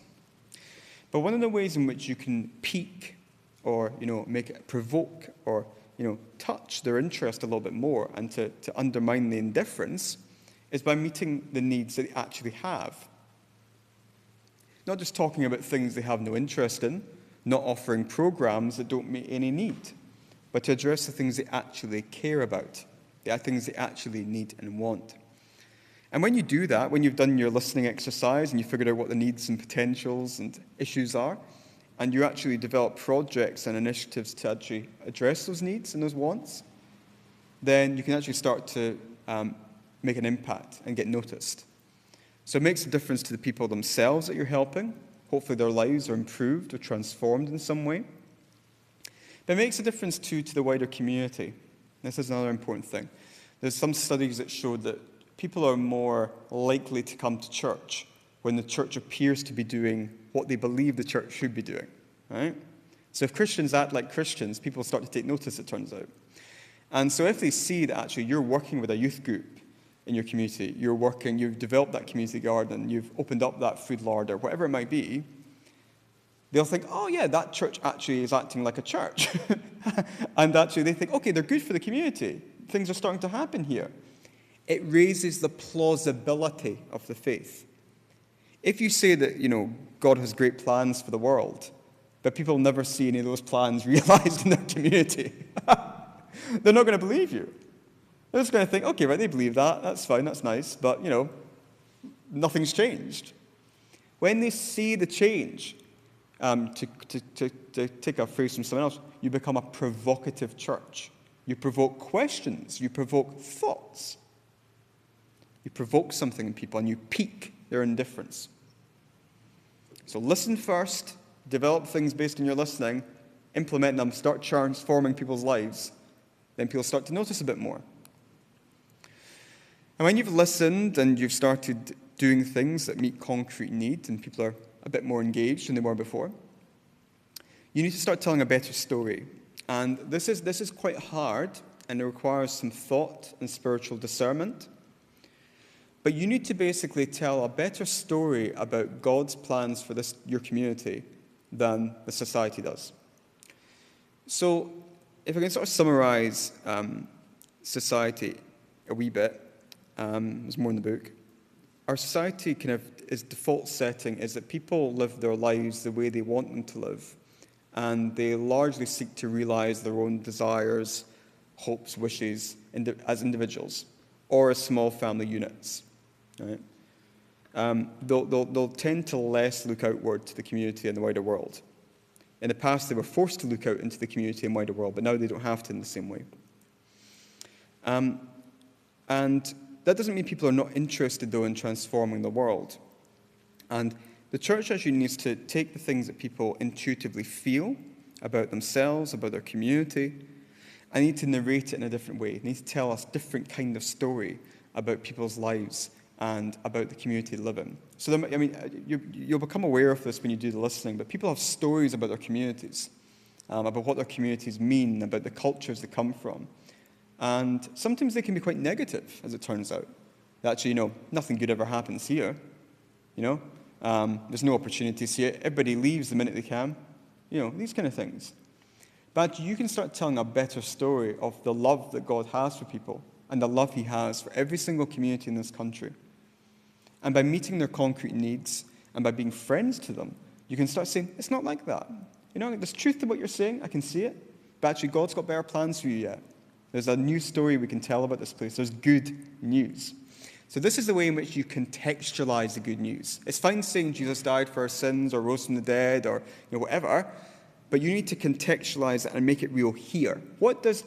But one of the ways in which you can pique or, make it provoke or, touch their interest a little bit more and to undermine the indifference is by meeting the needs that they actually have. Not just talking about things they have no interest in, not offering programs that don't meet any need, but to address the things they actually care about, the things they actually need and want. And when you do that, when you've done your listening exercise and you figured out what the needs and potentials and issues are, and you actually develop projects and initiatives to actually address those needs and those wants, then you can actually start to make an impact and get noticed. So it makes a difference to the people themselves that you're helping. Hopefully their lives are improved or transformed in some way. But it makes a difference too to the wider community. This is another important thing. There's some studies that show that people are more likely to come to church when the church appears to be doing what they believe the church should be doing, right? So if Christians act like Christians, people start to take notice, it turns out. And so if they see that actually you're working with a youth group in your community, you've developed that community garden, you've opened up that food larder, whatever it might be, they'll think, oh yeah, that church actually is acting like a church. And actually they think, okay, they're good for the community. Things are starting to happen here. It raises the plausibility of the faith. If you say that, God has great plans for the world, but people never see any of those plans realized in their community, they're not going to believe you. They're just going to think, okay, right, they believe that, that's fine, that's nice, but, nothing's changed. When they see the change, to take a phrase from someone else, you become a provocative church. You provoke questions, you provoke thoughts. You provoke something in people and you pique their indifference. So listen first, develop things based on your listening, implement them, start transforming people's lives, then people start to notice a bit more. And when you've listened and you've started doing things that meet concrete needs and people are a bit more engaged than they were before, you need to start telling a better story. And this is quite hard and it requires some thought and spiritual discernment. But you need to basically tell a better story about God's plans for your community than the society does. So if I can sort of summarize society a wee bit, there's more in the book. Our society its default setting is that people live their lives the way they want them to live, and they largely seek to realize their own desires, hopes, wishes as individuals or as small family units. Right? They'll tend to less look outward to the community and the wider world. In the past, they were forced to look out into the community and wider world, but now they don't have to in the same way. And that doesn't mean people are not interested, though, in transforming the world. And the church actually needs to take the things that people intuitively feel about themselves, about their community, and need to narrate it in a different way. They need to tell us different kind of story about people's lives and about the community they live in. So, you'll become aware of this when you do the listening, but people have stories about their communities, about what their communities mean, about the cultures they come from. And sometimes they can be quite negative, as it turns out. Actually, nothing good ever happens here. There's no opportunities here. Everybody leaves the minute they can. These kind of things. But you can start telling a better story of the love that God has for people and the love He has for every single community in this country. And by meeting their concrete needs and by being friends to them, you can start saying, it's not like that. There's truth to what you're saying. I can see it. But actually, God's got better plans for you yet. There's a new story we can tell about this place. There's good news. So this is the way in which you contextualize the good news. It's fine saying Jesus died for our sins or rose from the dead or whatever, but you need to contextualize it and make it real here. What does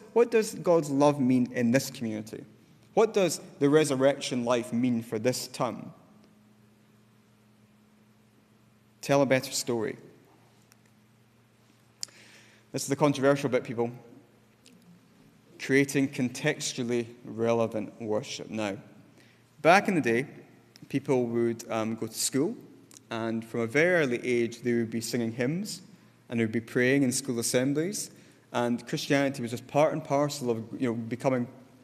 God's love mean in this community? What does the resurrection life mean for this town? Tell a better story. This is the controversial bit, people. Creating contextually relevant worship. Now, back in the day, people would go to school, and from a very early age, they would be singing hymns, and they would be praying in school assemblies, and Christianity was just part and parcel of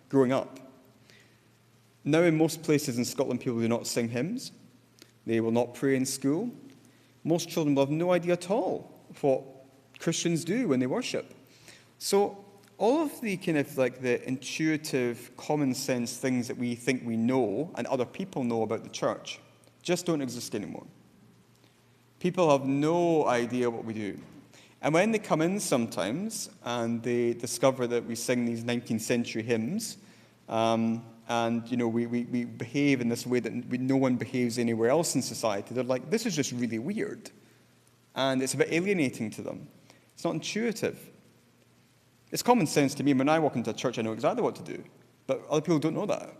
growing up. Now, in most places in Scotland, people do not sing hymns. They will not pray in school. Most children will have no idea at all what Christians do when they worship. So, all of the kind of like the intuitive, common sense things that we think we know and other people know about the church just don't exist anymore. People have no idea what we do. And when they come in sometimes and they discover that we sing these 19th century hymns, and we behave in this way that no one behaves anywhere else in society, they're like, this is just really weird. And it's a bit alienating to them. It's not intuitive. It's common sense to me. When I walk into a church, I know exactly what to do. But other people don't know that.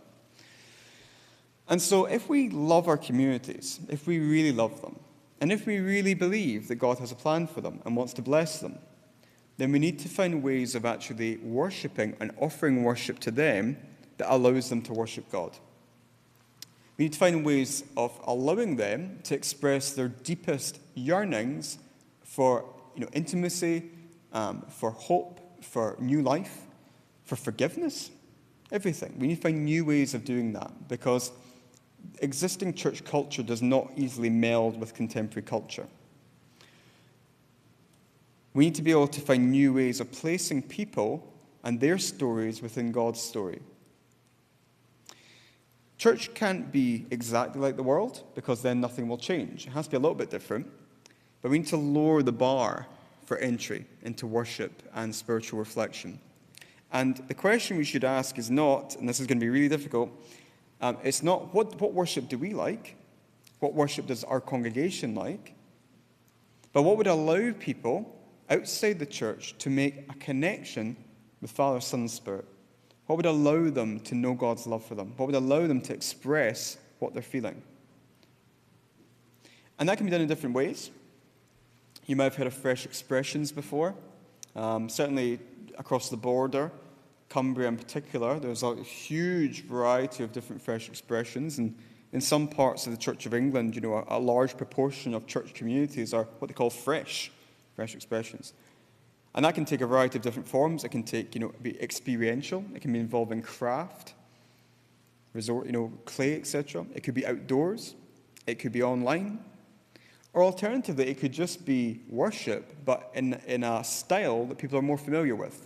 And so if we love our communities, if we really love them, and if we really believe that God has a plan for them and wants to bless them, then we need to find ways of actually worshipping and offering worship to them that allows them to worship God. We need to find ways of allowing them to express their deepest yearnings for intimacy, for hope, for new life, for forgiveness, everything. We need to find new ways of doing that because existing church culture does not easily meld with contemporary culture. We need to be able to find new ways of placing people and their stories within God's story. Church can't be exactly like the world because then nothing will change. It has to be a little bit different, but we need to lower the bar for entry into worship and spiritual reflection. And the question we should ask is not, and this is going to be really difficult, it's not what worship do we like, what worship does our congregation like, but what would allow people outside the church to make a connection with Father, Son, and Spirit? What would allow them to know God's love for them? What would allow them to express what they're feeling? And that can be done in different ways. You might have heard of fresh expressions before. Certainly across the border, Cumbria in particular, there's a huge variety of different fresh expressions. And in some parts of the Church of England, a large proportion of church communities are what they call fresh expressions. And that can take a variety of different forms. It can be experiential. It can be involving craft, resort, clay, etc. It could be outdoors. It could be online. Or alternatively, it could just be worship, but in a style that people are more familiar with.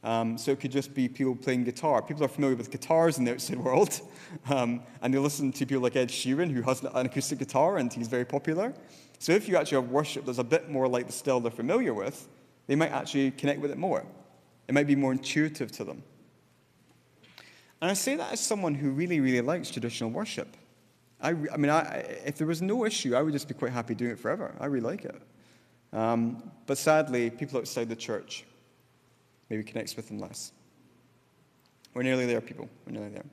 So it could just be people playing guitar. People are familiar with guitars in the outside world, and they listen to people like Ed Sheeran, who has an acoustic guitar, and he's very popular. So if you actually have worship that's a bit more like the style they're familiar with, they might actually connect with it more. It might be more intuitive to them. And I say that as someone who really, really likes traditional worship. If there was no issue, I would just be quite happy doing it forever. I really like it. But sadly, people outside the church maybe connects with them less. We're nearly there, people. We're nearly there.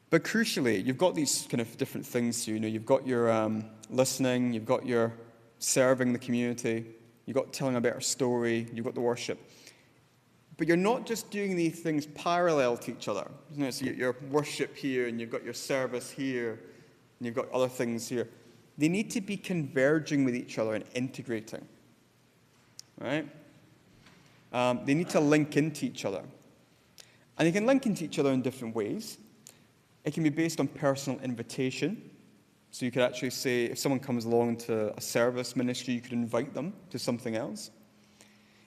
But crucially, you've got these kind of different things. You've got your listening, you've got your serving the community, you've got telling a better story, you've got the worship. But you're not just doing these things parallel to each other. So your worship here, and you've got your service here, and you've got other things here. They need to be converging with each other and integrating. Right? They need to link into each other. And they can link into each other in different ways. It can be based on personal invitation. So you could actually say, if someone comes along to a service ministry, you could invite them to something else.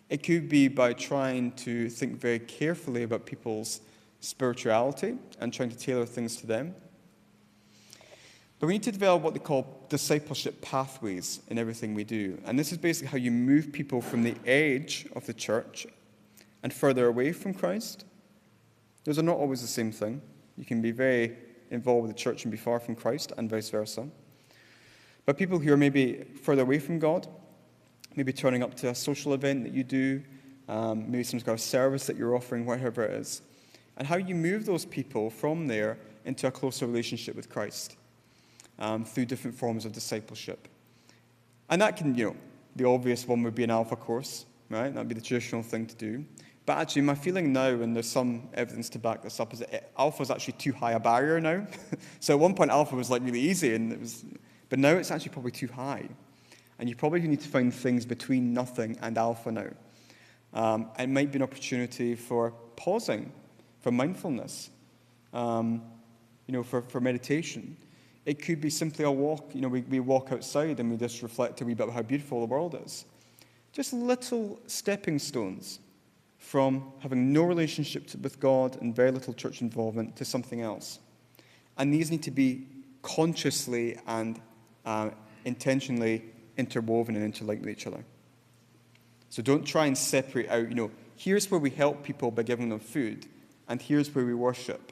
It could be by trying to think very carefully about people's spirituality and trying to tailor things to them. But we need to develop what they call discipleship pathways in everything we do. And this is basically how you move people from the edge of the church and further away from Christ. Those are not always the same thing. You can be very involved with the church and be far from Christ, and vice versa. But people who are maybe further away from God, maybe turning up to a social event that you do, maybe some kind of service that you're offering, whatever it is, and how you move those people from there into a closer relationship with Christ through different forms of discipleship. And that can, the obvious one would be an alpha course, right? That would be the traditional thing to do. But actually, my feeling now, and there's some evidence to back this up, is that alpha is actually too high a barrier now. So at one point, alpha was like really easy, but now it's actually probably too high. And you probably need to find things between nothing and alpha now. It might be an opportunity for pausing, for mindfulness, for meditation. It could be simply a walk. We walk outside and we just reflect a wee bit about how beautiful the world is. Just little stepping stones from having no relationship with God and very little church involvement to something else. And these need to be consciously and intentionally interwoven and interlinked with each other. So don't try and separate out, here's where we help people by giving them food, and here's where we worship.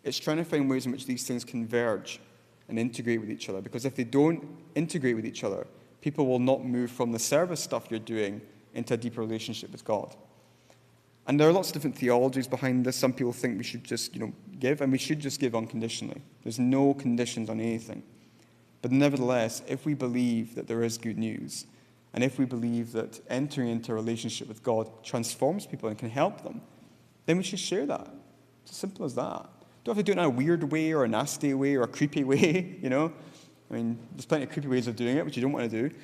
It's trying to find ways in which these things converge and integrate with each other, because if they don't integrate with each other, people will not move from the service stuff you're doing into a deeper relationship with God. And there are lots of different theologies behind this. Some people think we should just, give, and we should just give unconditionally. There's no conditions on anything. But nevertheless, if we believe that there is good news, and if we believe that entering into a relationship with God transforms people and can help them, then we should share that. It's as simple as that. Don't have to do it in a weird way or a nasty way or a creepy way, there's plenty of creepy ways of doing it, which you don't want to do.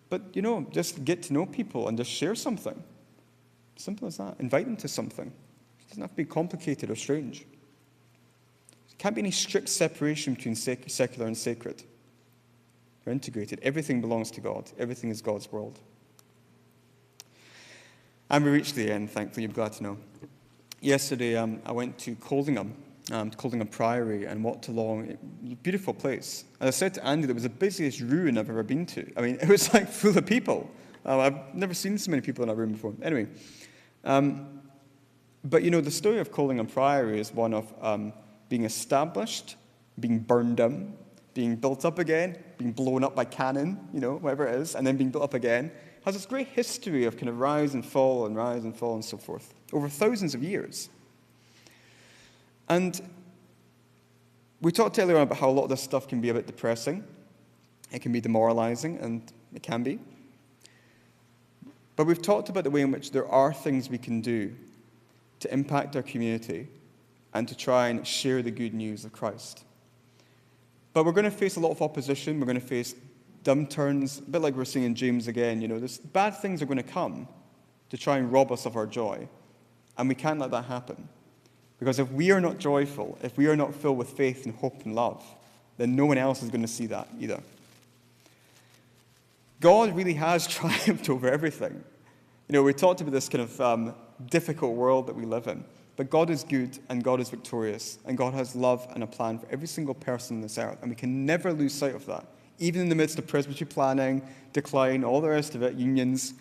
But, just get to know people and just share something. Simple as that. Invite them to something. It doesn't have to be complicated or strange. There can't be any strict separation between secular and sacred. They're integrated. Everything belongs to God. Everything is God's world. And we reached the end, thankfully, you're glad to know. Yesterday, I went to Coldingham Priory, and walked along. A beautiful place. And I said to Andy, it was the busiest ruin I've ever been to. It was like full of people. I've never seen so many people in a room before. Anyway, but the story of Coldingham Priory is one of being established, being burned down, being built up again, being blown up by cannon, whatever it is, and then being built up again. It has this great history of kind of rise and fall and so forth, over thousands of years. And we talked earlier on about how a lot of this stuff can be a bit depressing. It can be demoralizing, and it can be. But we've talked about the way in which there are things we can do to impact our community and to try and share the good news of Christ. But we're going to face a lot of opposition. We're going to face downturns, a bit like we're seeing in James again. There's bad things are going to come to try and rob us of our joy. And we can't let that happen. Because if we are not joyful, if we are not filled with faith and hope and love, then no one else is going to see that either. God really has triumphed over everything. We talked about this kind of difficult world that we live in. But God is good, and God is victorious, and God has love and a plan for every single person on this earth. And we can never lose sight of that. Even in the midst of presbytery planning, decline, all the rest of it, unions,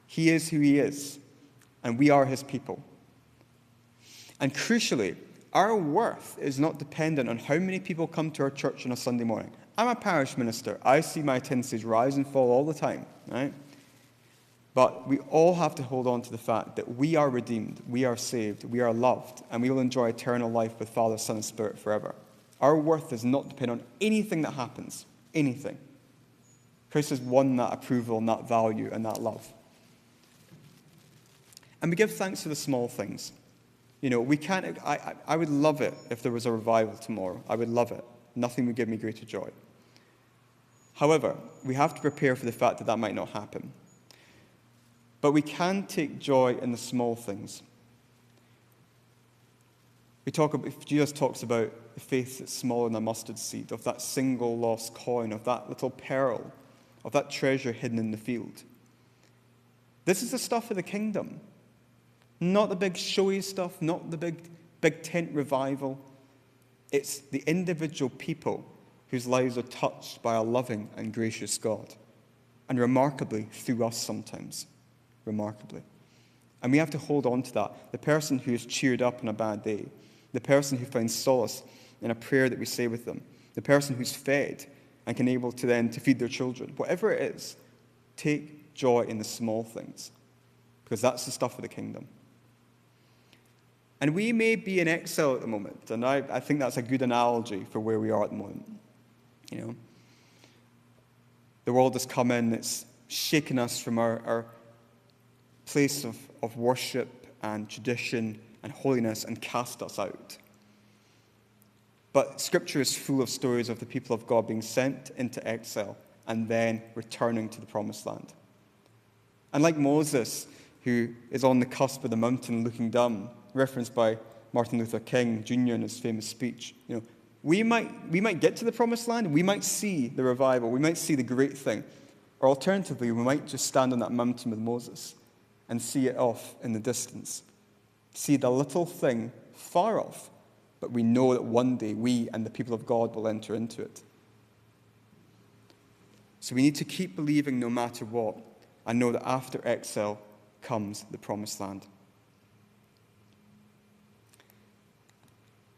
He is who He is. And we are His people. And crucially, our worth is not dependent on how many people come to our church on a Sunday morning. I'm a parish minister. I see my attendances rise and fall all the time, right? But we all have to hold on to the fact that we are redeemed, we are saved, we are loved, and we will enjoy eternal life with Father, Son, and Spirit forever. Our worth does not depend on anything that happens, anything. Christ has won that approval and that value and that love. And we give thanks for the small things. We can't, I would love it if there was a revival tomorrow. I would love it. Nothing would give me greater joy. However, we have to prepare for the fact that that might not happen. But we can take joy in the small things. Jesus talks about the faith that's smaller than a mustard seed, of that single lost coin, of that little pearl, of that treasure hidden in the field. This is the stuff of the kingdom. Not the big showy stuff, not the big tent revival. It's the individual people whose lives are touched by a loving and gracious God. And remarkably, through us sometimes. Remarkably. And we have to hold on to that. The person who is cheered up on a bad day. The person who finds solace in a prayer that we say with them. The person who's fed and can able to then to feed their children. Whatever it is, take joy in the small things. Because that's the stuff of the kingdom. And we may be in exile at the moment, and I think that's a good analogy for where we are at the moment. The world has come in, it's shaken us from our place of worship and tradition and holiness and cast us out. But Scripture is full of stories of the people of God being sent into exile and then returning to the promised land. And like Moses, who is on the cusp of the mountain looking down, referenced by Martin Luther King Jr. in his famous speech. We might get to the promised land, we might see the revival, we might see the great thing. Or alternatively, we might just stand on that mountain with Moses and see it off in the distance. See the little thing far off, but we know that one day we and the people of God will enter into it. So we need to keep believing no matter what, and know that after exile comes the promised land.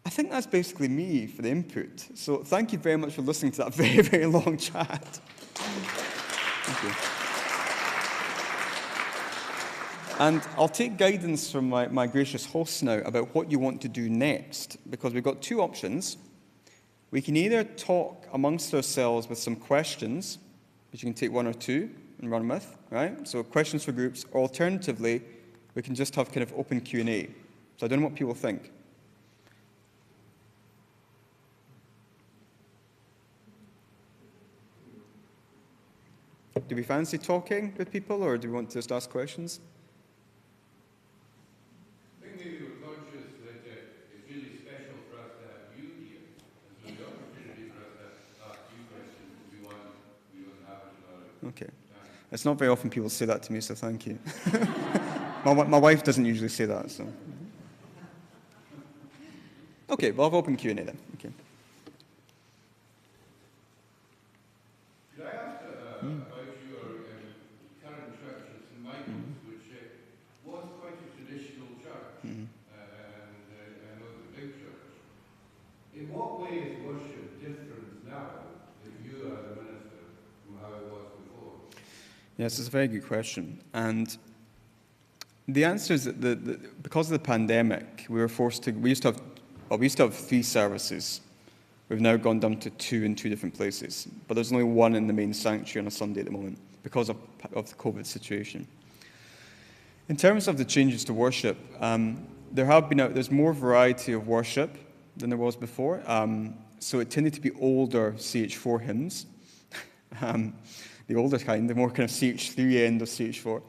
I think that's basically me for the input. So thank you very much for listening to that very, very long chat. Thank you. And I'll take guidance from my gracious hosts now about what you want to do next, because we've got two options. We can either talk amongst ourselves with some questions, which you can take one or two and run with, right? So questions for groups, or alternatively, we can just have kind of open Q&A. So I don't know what people think. Do we fancy talking with people, or do we want to just ask questions? I think maybe we're conscious that it's really special for us to have you here. And so the opportunity for us to ask you questions will be one we wouldn't have at another. Okay. It's not very often people say that to me, so thank you. my wife doesn't usually say that, so. Okay, we'll have open Q&A then. Okay. Could I ask about your current church at St. Michael's, which was quite a traditional church, and I know it's a big church. In what way is worship different now that you are the minister from how it was before? Yes, it's a very good question. And the answer is that because of the pandemic, we used to have 3 services. We've now gone down to 2 in 2 different places. But there's only 1 in the main sanctuary on a Sunday at the moment because of the COVID situation. In terms of the changes to worship, there's more variety of worship than there was before. So it tended to be older CH4 hymns. The older kind, the more kind of CH3 end of CH4.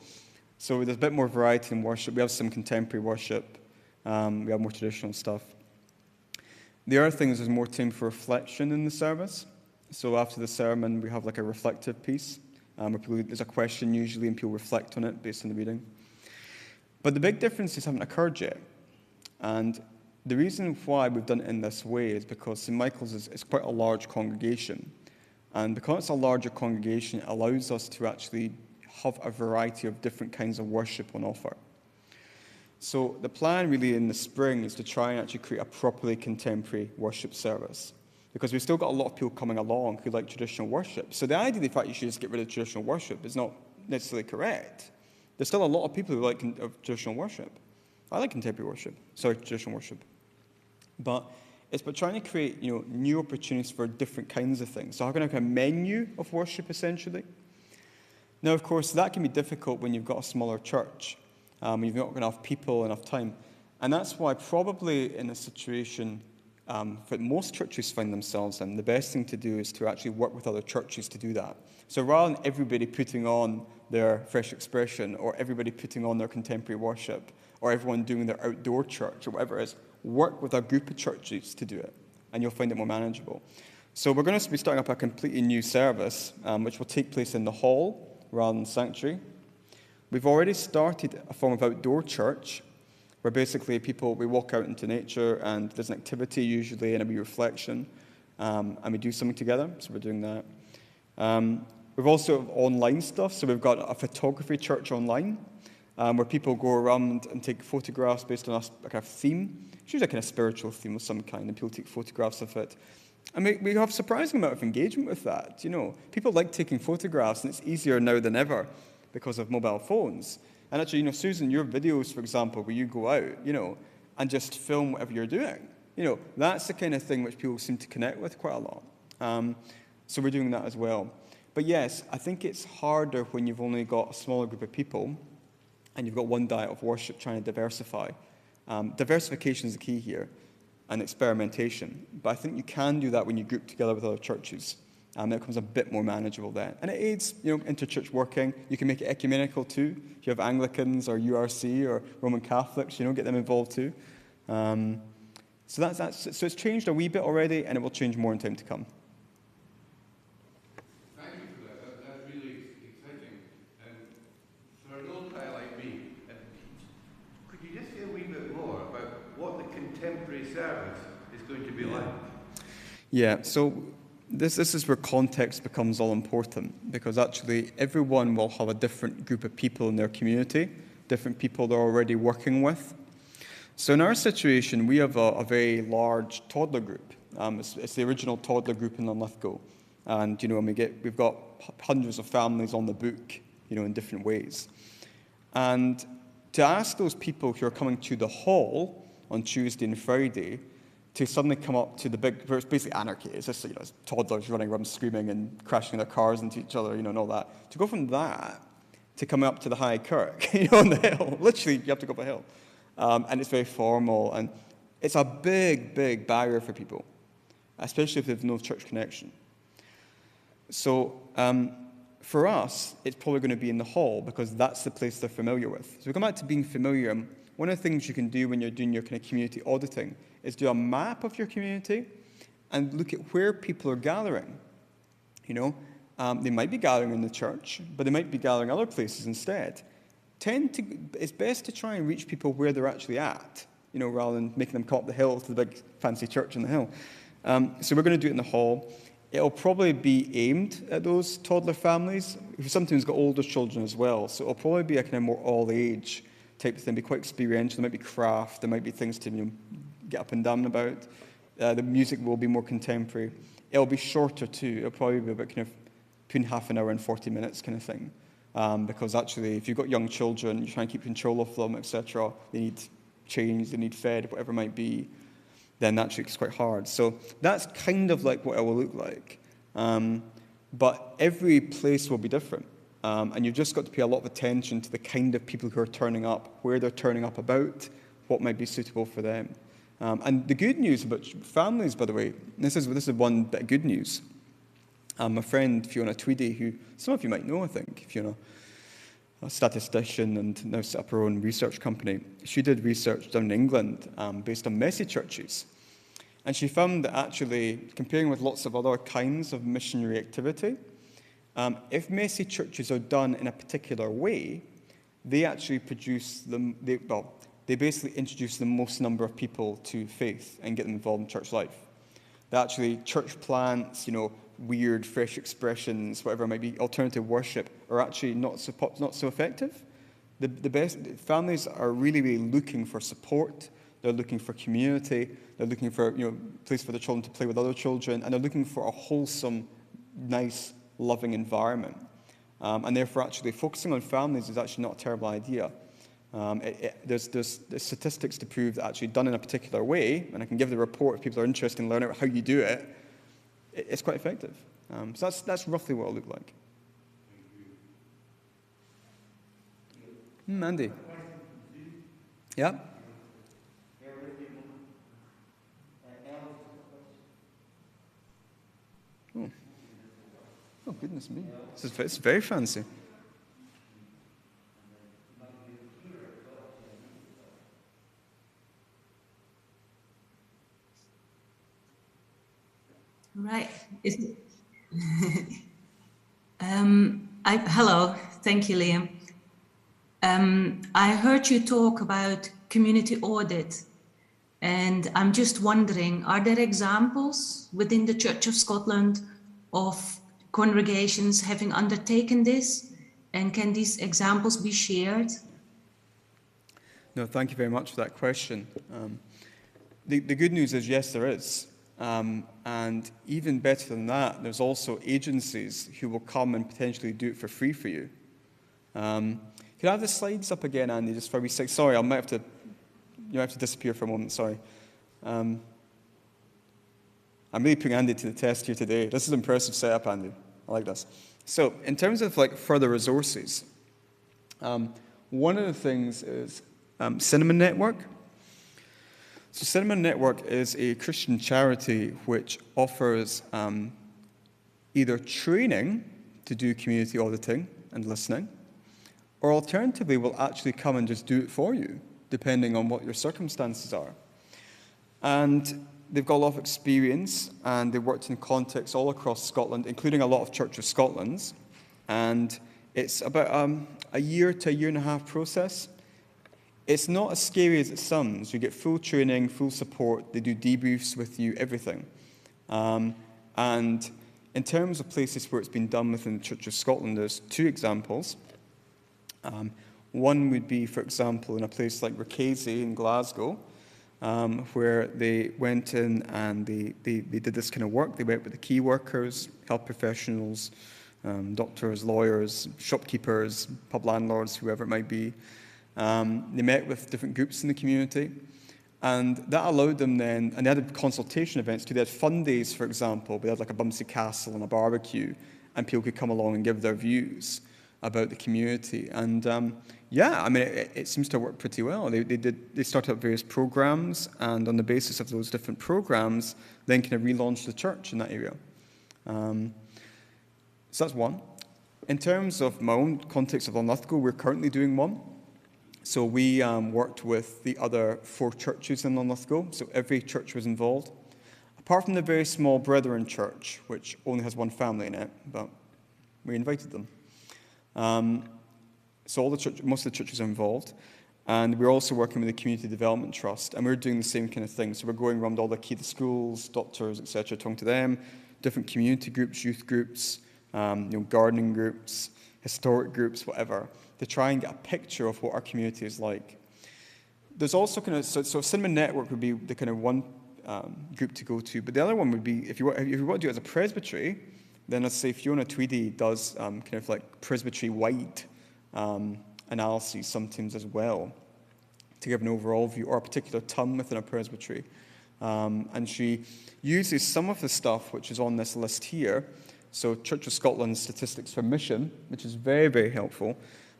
So there's a bit more variety in worship. We have some contemporary worship. We have more traditional stuff. The other thing is there's more time for reflection in the service. So after the sermon, we have like a reflective piece. Where there's a question usually, and people reflect on it based on the reading. But the big differences haven't occurred yet. And the reason why we've done it in this way is because St. Michael's is quite a large congregation. And because it's a larger congregation, it allows us to actually have a variety of different kinds of worship on offer. So the plan really in the spring is to try and actually create a properly contemporary worship service, because we've still got a lot of people coming along who like traditional worship. So the idea of the fact you should just get rid of traditional worship is not necessarily correct. There's still a lot of people who like traditional worship. I like traditional worship. But it's about trying to create, new opportunities for different kinds of things. So how can I have a menu of worship, essentially? Now, of course, that can be difficult when you've got a smaller church, when you've not got enough people, enough time. And that's why probably in a situation that most churches find themselves in, the best thing to do is to actually work with other churches to do that. So rather than everybody putting on their fresh expression, or everybody putting on their contemporary worship, or everyone doing their outdoor church, or whatever it is, work with a group of churches to do it, and you'll find it more manageable. So we're going to be starting up a completely new service, which will take place in the hall rather than sanctuary. We've already started a form of outdoor church, where basically we walk out into nature, and there's an activity usually and a wee reflection, and we do something together, so we're doing that. We've also online stuff, so we've got a photography church online, where people go around and take photographs based on a kind of theme. It's usually a kind of spiritual theme of some kind, and people take photographs of it. And we have a surprising amount of engagement with that. People like taking photographs, and it's easier now than ever because of mobile phones. And actually, Susan, your videos, for example, where you go out, and just film whatever you're doing, that's the kind of thing which people seem to connect with quite a lot. So we're doing that as well. But yes, I think it's harder when you've only got a smaller group of people and you've got one diet of worship trying to diversify. Diversification is the key here, and experimentation. But I think you can do that when you group together with other churches. It becomes a bit more manageable then. And it aids, inter-church working. You can make it ecumenical too. If you have Anglicans or URC or Roman Catholics, get them involved too. So it's changed a wee bit already, and it will change more in time to come. Thank you for that. That's really exciting. And for an old guy like me, Yeah, so this is where context becomes all important, because actually everyone will have a different group of people in their community, different people they're already working with. So in our situation, we have a very large toddler group. It's the original toddler group in Linlithgow. And, we've got hundreds of families on the book, in different ways. And to ask those people who are coming to the hall on Tuesday and Friday to suddenly come up to the big, where it's basically anarchy. It's just, it's toddlers running around screaming and crashing their cars into each other, and all that. To go from that to coming up to the High Kirk, on the hill, literally you have to go up a hill. And it's very formal, and it's a big, big barrier for people, especially if they have no church connection. So for us, it's probably going to be in the hall, because that's the place they're familiar with. So we come back to being familiar. One of the things you can do when you're doing your kind of community auditing is do a map of your community and look at where people are gathering. They might be gathering in the church, but they might be gathering other places instead. It's best to try and reach people where they're actually at, rather than making them come up the hill to the big fancy church on the hill. So we're going to do it in the hall. It'll probably be aimed at those toddler families who sometimes got older children as well. So it'll probably be a kind of more all-age type of thing, be quite experiential. There might be craft, there might be things to get up and down about. The music will be more contemporary. It'll be shorter too. It'll probably be about kind of between half an hour and 40 minutes kind of thing. Because actually, if you've got young children, you're trying to keep control of them, etc., they need changed, they need fed, whatever it might be, then actually it's quite hard. So that's kind of like what it will look like. But every place will be different. And you've just got to pay a lot of attention to the kind of people who are turning up, where they're turning up about, what might be suitable for them. And the good news about families, by the way, this is one bit of good news. My friend Fiona Tweedy, who some of you might know, I think, Fiona, a statistician and now set up her own research company. She did research down in England based on messy churches. And she found that actually, comparing with lots of other kinds of missionary activity, if messy churches are done in a particular way, they actually they basically introduce the most number of people to faith and get them involved in church life. They actually, church plants, weird, fresh expressions, whatever it might be, alternative worship, are actually not so effective. The best families are really, really looking for support. They're looking for community. They're looking for a place for their children to play with other children, and they're looking for a wholesome, nice, loving environment. And therefore, actually focusing on families is actually not a terrible idea. There's statistics to prove that actually done in a particular way, and I can give the report if people are interested in learning about how you do it. It's quite effective. So that's roughly what it'll look like. Andy. Yeah? Oh, goodness me. It's very fancy. Right. Hello. Thank you, Liam. I heard you talk about community audit, and I'm just wondering, are there examples within the Church of Scotland of congregations having undertaken this, and can these examples be shared? No, thank you very much for that question. The good news is, yes, there is. And even better than that, there's also agencies who will come and potentially do it for free for you. Could I have the slides up again, Andy, just for a wee sec? Sorry, you might have to disappear for a moment, sorry. I'm really putting Andy to the test here today. This is an impressive setup, Andy. I like this. So, in terms of further resources, one of the things is Cinnamon Network. So Cinnamon Network is a Christian charity which offers either training to do community auditing and listening, or alternatively will actually come and just do it for you, depending on what your circumstances are. And they've got a lot of experience, and they've worked in contexts all across Scotland, including a lot of Church of Scotland's. And it's about a year to a year and a half process. It's not as scary as it sounds. You get full training, full support. They do debriefs with you, everything. And in terms of places where it's been done within the Church of Scotland, there's two examples. One would be, for example, in a place like Ricasey in Glasgow, where they went in and they did this kind of work. They went with the key workers, health professionals, doctors, lawyers, shopkeepers, pub landlords, whoever it might be. They met with different groups in the community, and that allowed them then, and they had consultation events too. They had fun days, for example. They had like a Bumsey Castle and a barbecue, and people could come along and give their views about the community. And yeah, I mean, it seems to work pretty well. They started up various programs, and on the basis of those different programs, then kind of relaunched the church in that area. So that's one. In terms of my own context of Untitled, we're currently doing one. So we worked with the other 4 churches in Untitled, so every church was involved. Apart from the very small Brethren church, which only has 1 family in it, but we invited them. So most of the churches are involved. And we're also working with the Community Development Trust, and we're doing the same kind of thing. So we're going around all the key schools, doctors, etc., talking to them, different community groups, youth groups, gardening groups, historic groups, whatever, to try and get a picture of what our community is like. There's also so Cinema Network would be the kind of one group to go to, but the other one would be, if you want to do it as a presbytery, then let's say Fiona Tweedy does kind of like presbytery-wide analyses sometimes as well, to give an overall view, or a particular term within a presbytery. And she uses some of the stuff which is on this list here. So Church of Scotland Statistics for Mission, which is very, very helpful.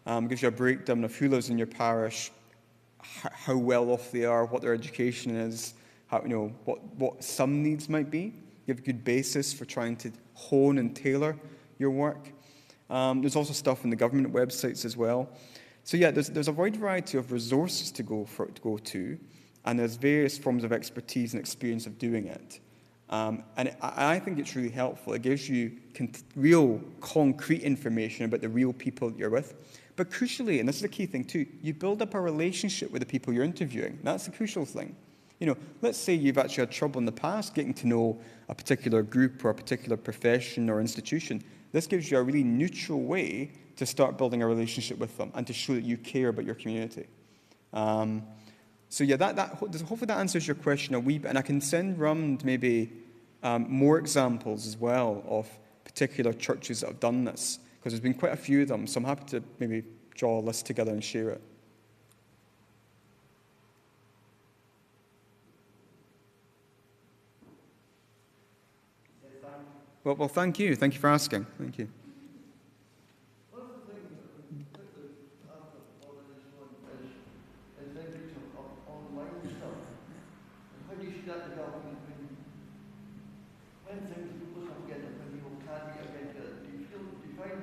Gives you a breakdown of who lives in your parish, how well off they are, what their education is, how, what some needs might be. You have a good basis for trying to hone and tailor your work. There's also stuff on the government websites as well. So yeah, there's a wide variety of resources to go to, and there's various forms of expertise and experience of doing it. And I think it's really helpful. It gives you real concrete information about the real people that you're with. But crucially, and this is the key thing too, you build up a relationship with the people you're interviewing. That's the crucial thing. Let's say you've actually had trouble in the past getting to know a particular group or a particular profession or institution. This gives you a really neutral way to start building a relationship with them and to show that you care about your community. So yeah, hopefully that answers your question a wee bit. And I can send round maybe more examples as well of particular churches that have done this, because there's been quite a few of them. So I'm happy to maybe draw a list together and share it. Well, thank you. Thank you for asking. Thank you. One of the things that after all of this one is language of online stuff. And how do you see that developing when things people come together, when people can get together? Do you find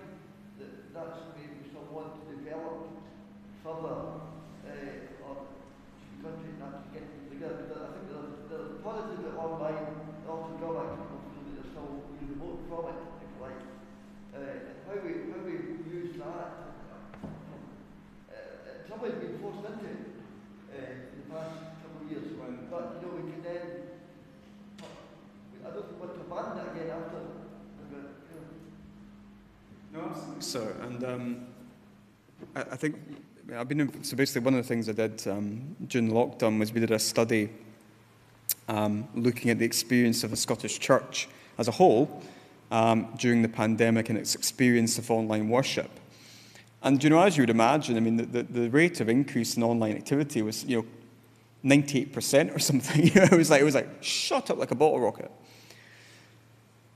that that's maybe someone to develop further or countries not to get together? Because I think the positive that online also drawbacks people feel that they're still remote from it, if you like. How we use that. Some have been forced into it in the past couple of years, but we can then, I don't think we want to abandon that again after. No, absolutely, sir. And I think I've been in, so basically one of the things I did during lockdown was we did a study looking at the experience of the Scottish Church as a whole during the pandemic and its experience of online worship. And, as you would imagine, I mean, the rate of increase in online activity was, 98% or something. It was like shot up like a bottle rocket.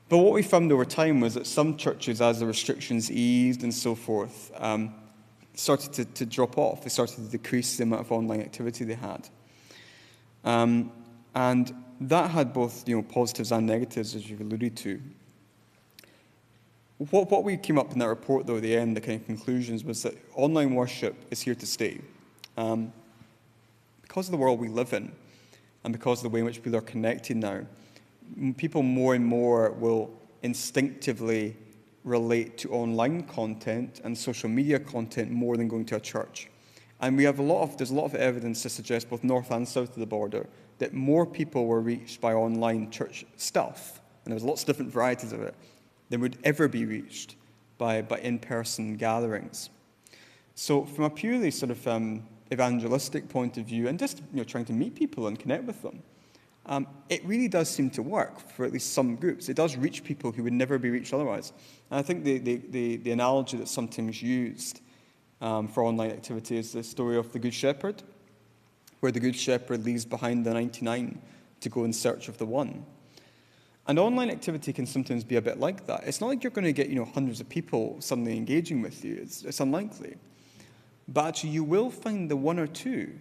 But what we found over time was that some churches, as the restrictions eased and so forth, started to drop off. They started to decrease the amount of online activity they had. And that had both, positives and negatives, as you've alluded to. What we came up in that report, though, at the end, the kind of conclusions, was that online worship is here to stay. Because of the world we live in, and because of the way in which people are connected now, people more and more will instinctively relate to online content and social media content more than going to a church. And there's a lot of evidence to suggest, both north and south of the border, that more people were reached by online church stuff and there's lots of different varieties of it, than would ever be reached by in-person gatherings. So from a purely sort of evangelistic point of view, and just trying to meet people and connect with them, it really does seem to work for at least some groups. It does reach people who would never be reached otherwise. And I think the analogy that's sometimes used for online activity is the story of the Good Shepherd, where the Good Shepherd leaves behind the 99 to go in search of the one. And online activity can sometimes be a bit like that. It's not like you're going to get hundreds of people suddenly engaging with you. It's unlikely. But actually you will find the one or two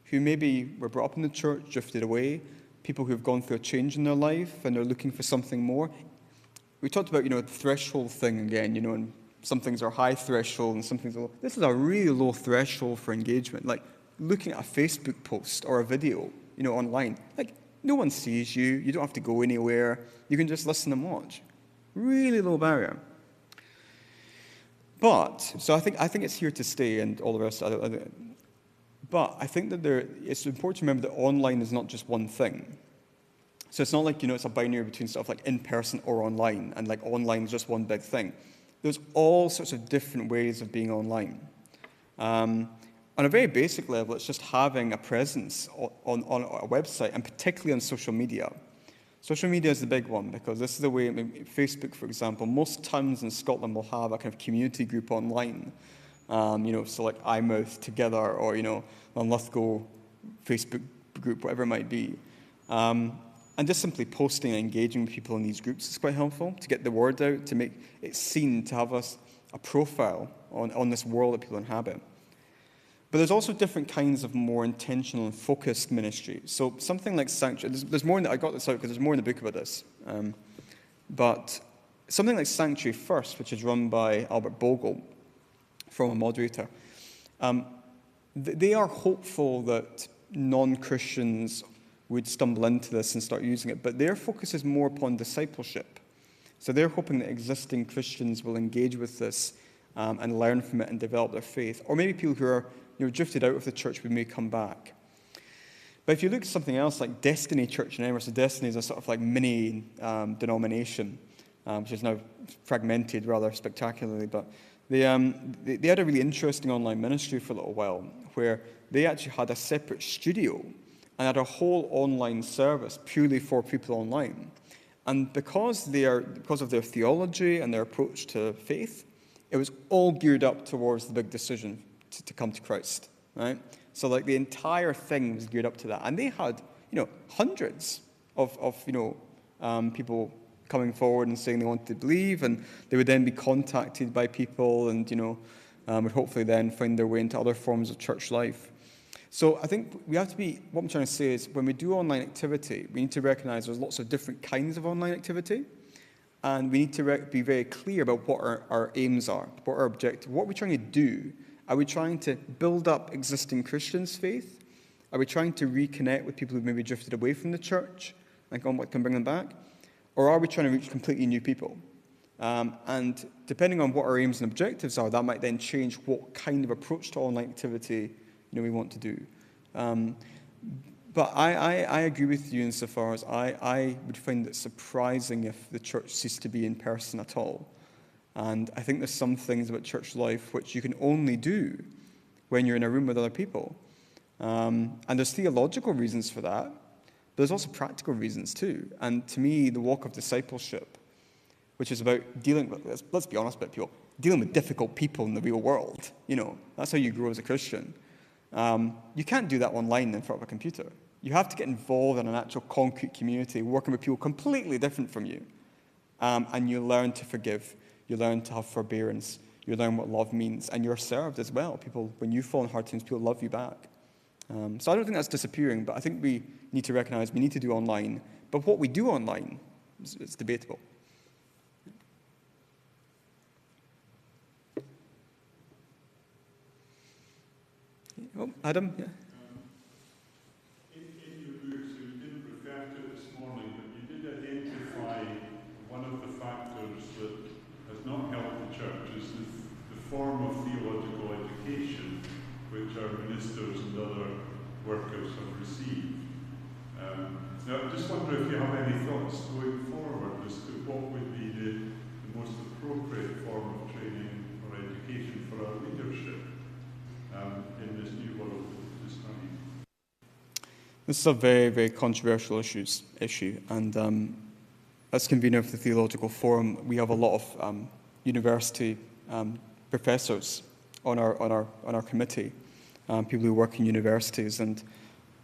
who maybe were brought up in the church, drifted away, people who have gone through a change in their life and are looking for something more. We talked about, the threshold thing again, and some things are high threshold and some things are low. This is a really low threshold for engagement. Like looking at a Facebook post or a video, online. Like no one sees you. You don't have to go anywhere. You can just listen and watch. Really low barrier. But, so I think it's here to stay and all the rest. But I think that it's important to remember that online is not just one thing. So it's not like, it's a binary between stuff like in-person or online, and like online is just one big thing. There's all sorts of different ways of being online. On a very basic level, it's just having a presence on a website, and particularly on social media. Social media is the big one, because this is the way, Facebook, for example, most towns in Scotland will have a kind of community group online. So like iMouth together, or, Lithgow Facebook group, whatever it might be. And just simply posting and engaging with people in these groups is quite helpful to get the word out, to make it seen, to have a profile on this world that people inhabit. But there's also different kinds of more intentional and focused ministry. So something like Sanctuary, there's more in the, I got this out because there's more in the book about this. But something like Sanctuary First, which is run by Albert Bogle, former moderator, they are hopeful that non-Christians would stumble into this and start using it, but their focus is more upon discipleship. So they're hoping that existing Christians will engage with this and learn from it and develop their faith. Or maybe people who are drifted out of the church may come back. But if you look at something else like Destiny Church in Edinburgh, so Destiny is a sort of like mini denomination, which is now fragmented rather spectacularly, but they had a really interesting online ministry for a little while, where they actually had a separate studio and had a whole online service purely for people online. And because of their theology and their approach to faith, it was all geared up towards the big decision to come to Christ, right? So like the entire thing was geared up to that. And they had, hundreds of people coming forward and saying they wanted to believe, and they would then be contacted by people and, would hopefully then find their way into other forms of church life. So I think we have to be, what I'm trying to say is, when we do online activity, we need to recognize there's lots of different kinds of online activity, and we need to be very clear about what our aims are, what our objective, what we're trying to do. Are we trying to build up existing Christians' faith? Are we trying to reconnect with people who've maybe drifted away from the church and what can bring them back? Or are we trying to reach completely new people? And depending on what our aims and objectives are, that might then change what kind of approach to online activity we want to do. But I agree with you insofar as I would find it surprising if the church ceased to be in person at all. And I think there's some things about church life which you can only do when you're in a room with other people. And there's theological reasons for that, but there's also practical reasons too. And to me, the walk of discipleship, which is about dealing with, let's be honest about people, dealing with difficult people in the real world, that's how you grow as a Christian. You can't do that online in front of a computer. You have to get involved in an actual concrete community, working with people completely different from you. And you learn to forgive. You learn to have forbearance. You learn what love means. And you're served as well. People, when you fall in hard times, people love you back. So I don't think that's disappearing, but I think we need to recognize we need to do online. But what we do online, it's debatable. Oh, Adam, yeah. In your book, so you didn't refer to it this morning, but you did identify one of the factors that has not helped the church is the form of theological education which our ministers and other workers have received. Now, I just wonder if you have any thoughts going forward as This is a very, very controversial issue, and as convener of the Theological Forum, we have a lot of university professors on our committee, people who work in universities, and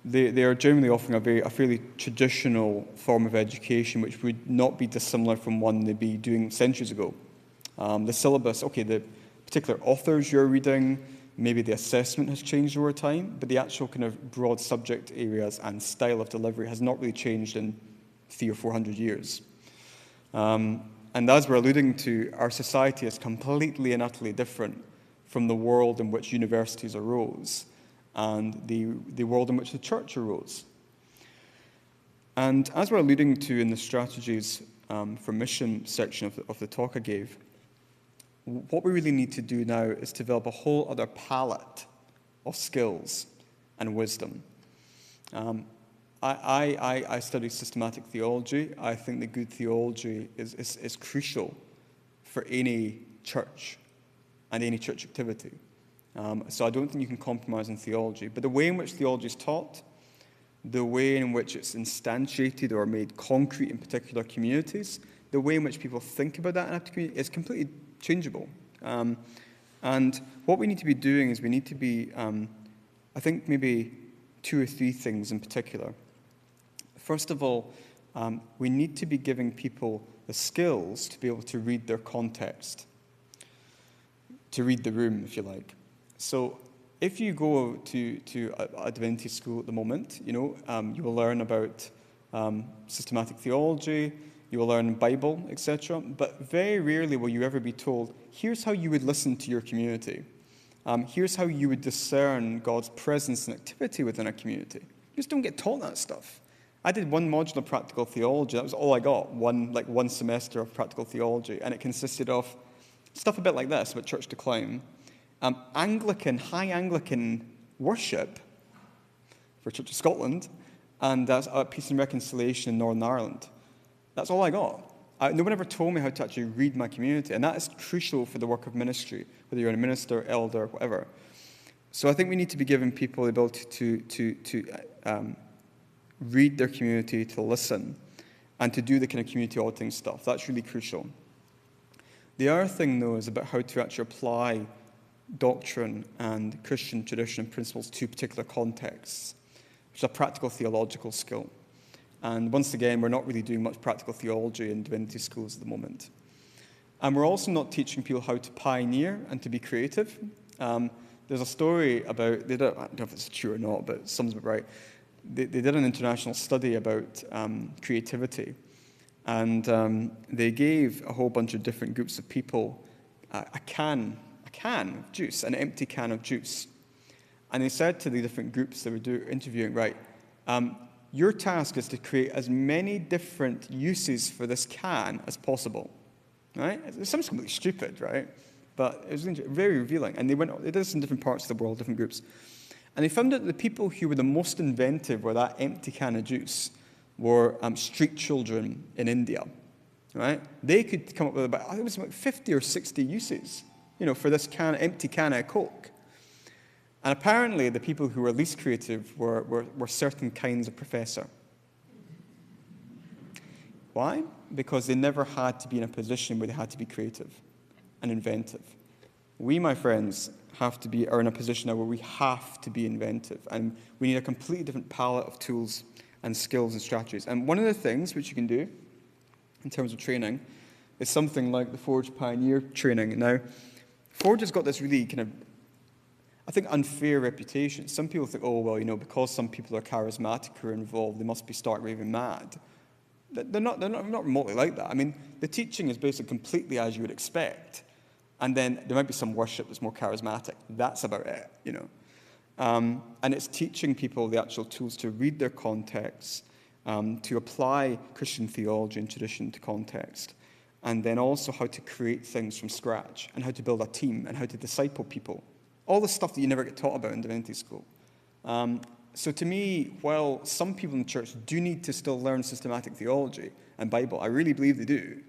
they are generally offering a fairly traditional form of education, which would not be dissimilar from one they'd be doing centuries ago. The syllabus, okay, the particular authors you're reading, maybe the assessment has changed over time, but the actual kind of broad subject areas and style of delivery has not really changed in 300 or 400 years. And as we're alluding to, our society is completely and utterly different from the world in which universities arose and the world in which the church arose. And as we're alluding to in the strategies for mission section of the talk I gave, what we really need to do now is develop a whole other palette of skills and wisdom. I study systematic theology. I think that good theology is crucial for any church and any church activity. So I don't think you can compromise on theology. But the way in which theology is taught, the way in which it's instantiated or made concrete in particular communities, the way in which people think about that in a community is completely changeable. And what we need to be doing is we need to be, I think, maybe 2 or 3 things in particular. First of all, we need to be giving people the skills to be able to read their context, to read the room, if you like. So if you go to a divinity school at the moment, you will learn about systematic theology, you will learn Bible, etc. But very rarely will you ever be told, here's how you would listen to your community. Here's how you would discern God's presence and activity within a community. You just don't get taught that stuff. I did 1 module of practical theology. That was all I got, one semester of practical theology. And it consisted of stuff a bit like this, about church decline. High Anglican worship for Church of Scotland, and that's Peace and Reconciliation in Northern Ireland. That's all I got. No one ever told me how to actually read my community, and that is crucial for the work of ministry, whether you're a minister, elder, whatever. So I think we need to be giving people the ability to read their community, to listen, and to do the kind of community auditing stuff. That's really crucial. The other thing, though, is about how to actually apply doctrine and Christian tradition and principles to particular contexts, which is a practical theological skill. And once again, we're not really doing much practical theology in divinity schools at the moment. And we're also not teaching people how to pioneer and to be creative. There's a story about, I don't know if it's true or not, but someone's right. They did an international study about creativity. And they gave a whole bunch of different groups of people a can of juice, an empty can of juice. And they said to the different groups they were interviewing, right, your task is to create as many different uses for this can as possible, right? It sounds completely stupid, right? But it was very revealing. And they did this in different parts of the world, different groups. And they found out that the people who were the most inventive with that empty can of juice were street children in India, right? They could come up with about, I think it was about 50 or 60 uses, for this empty can of Coke. And apparently, the people who were least creative were certain kinds of professor. Why? Because they never had to be in a position where they had to be creative and inventive. We, my friends, are in a position now where we have to be inventive, and we need a completely different palette of tools and skills and strategies. And one of the things which you can do in terms of training is something like the Forge Pioneer training. Now, Forge has got this really kind of, I think, unfair reputation. Some people think, oh, well, because some people are charismatic or involved, they must be stark raving mad. They're not remotely like that. I mean, the teaching is basically completely as you would expect. And then there might be some worship that's more charismatic. That's about it, And it's teaching people the actual tools to read their context, to apply Christian theology and tradition to context, and then also how to create things from scratch, and how to build a team, and how to disciple people. All the stuff that you never get taught about in divinity school. So to me, while some people in the church do need to still learn systematic theology and Bible, I really believe they do,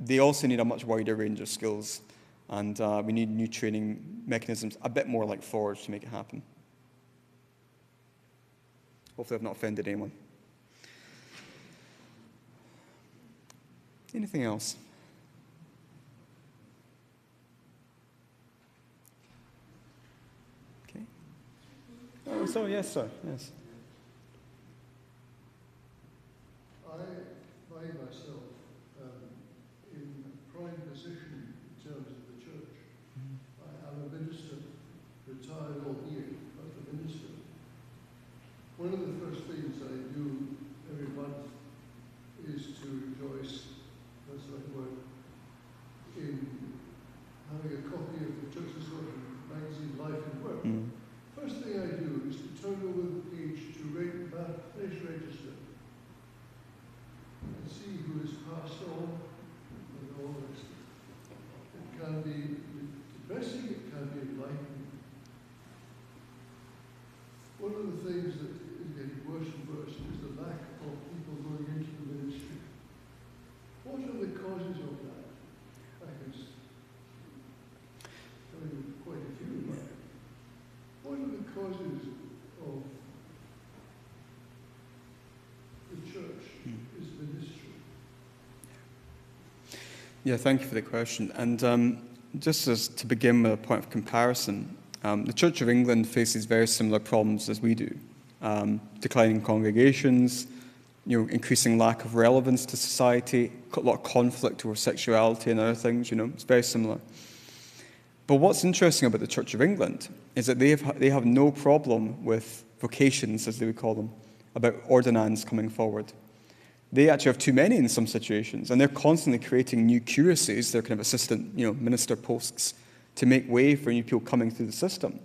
they also need a much wider range of skills, and we need new training mechanisms, a bit more like Forge, to make it happen. Hopefully I've not offended anyone. Anything else? Okay. Oh, sorry, yes, sir. Yes. I find myself in a prime position in terms of the church. I am a minister, retired albeit, but a minister. One of the first things I do every month is to rejoice, that's the right word, in having a copy of the Church of Scotland magazine Life and Work. First thing I do is to turn over the page to parish register and see who has passed on and all this. It can be depressing, it can be enlightening. One of the things that is getting worse and worse is the lack of people going into the ministry. What are the causes of that? I can tell you quite a few. But what are the causes of the church is ministry? Yeah, thank you for the question. And just as to begin with a point of comparison, the Church of England faces very similar problems as we do. Declining congregations, increasing lack of relevance to society, a lot of conflict over sexuality and other things, it's very similar. But what's interesting about the Church of England is that they have no problem with vocations, as they would call them, about ordinands coming forward. They actually have too many in some situations, and they're constantly creating new curacies, they're kind of assistant, minister posts, to make way for new people coming through the system.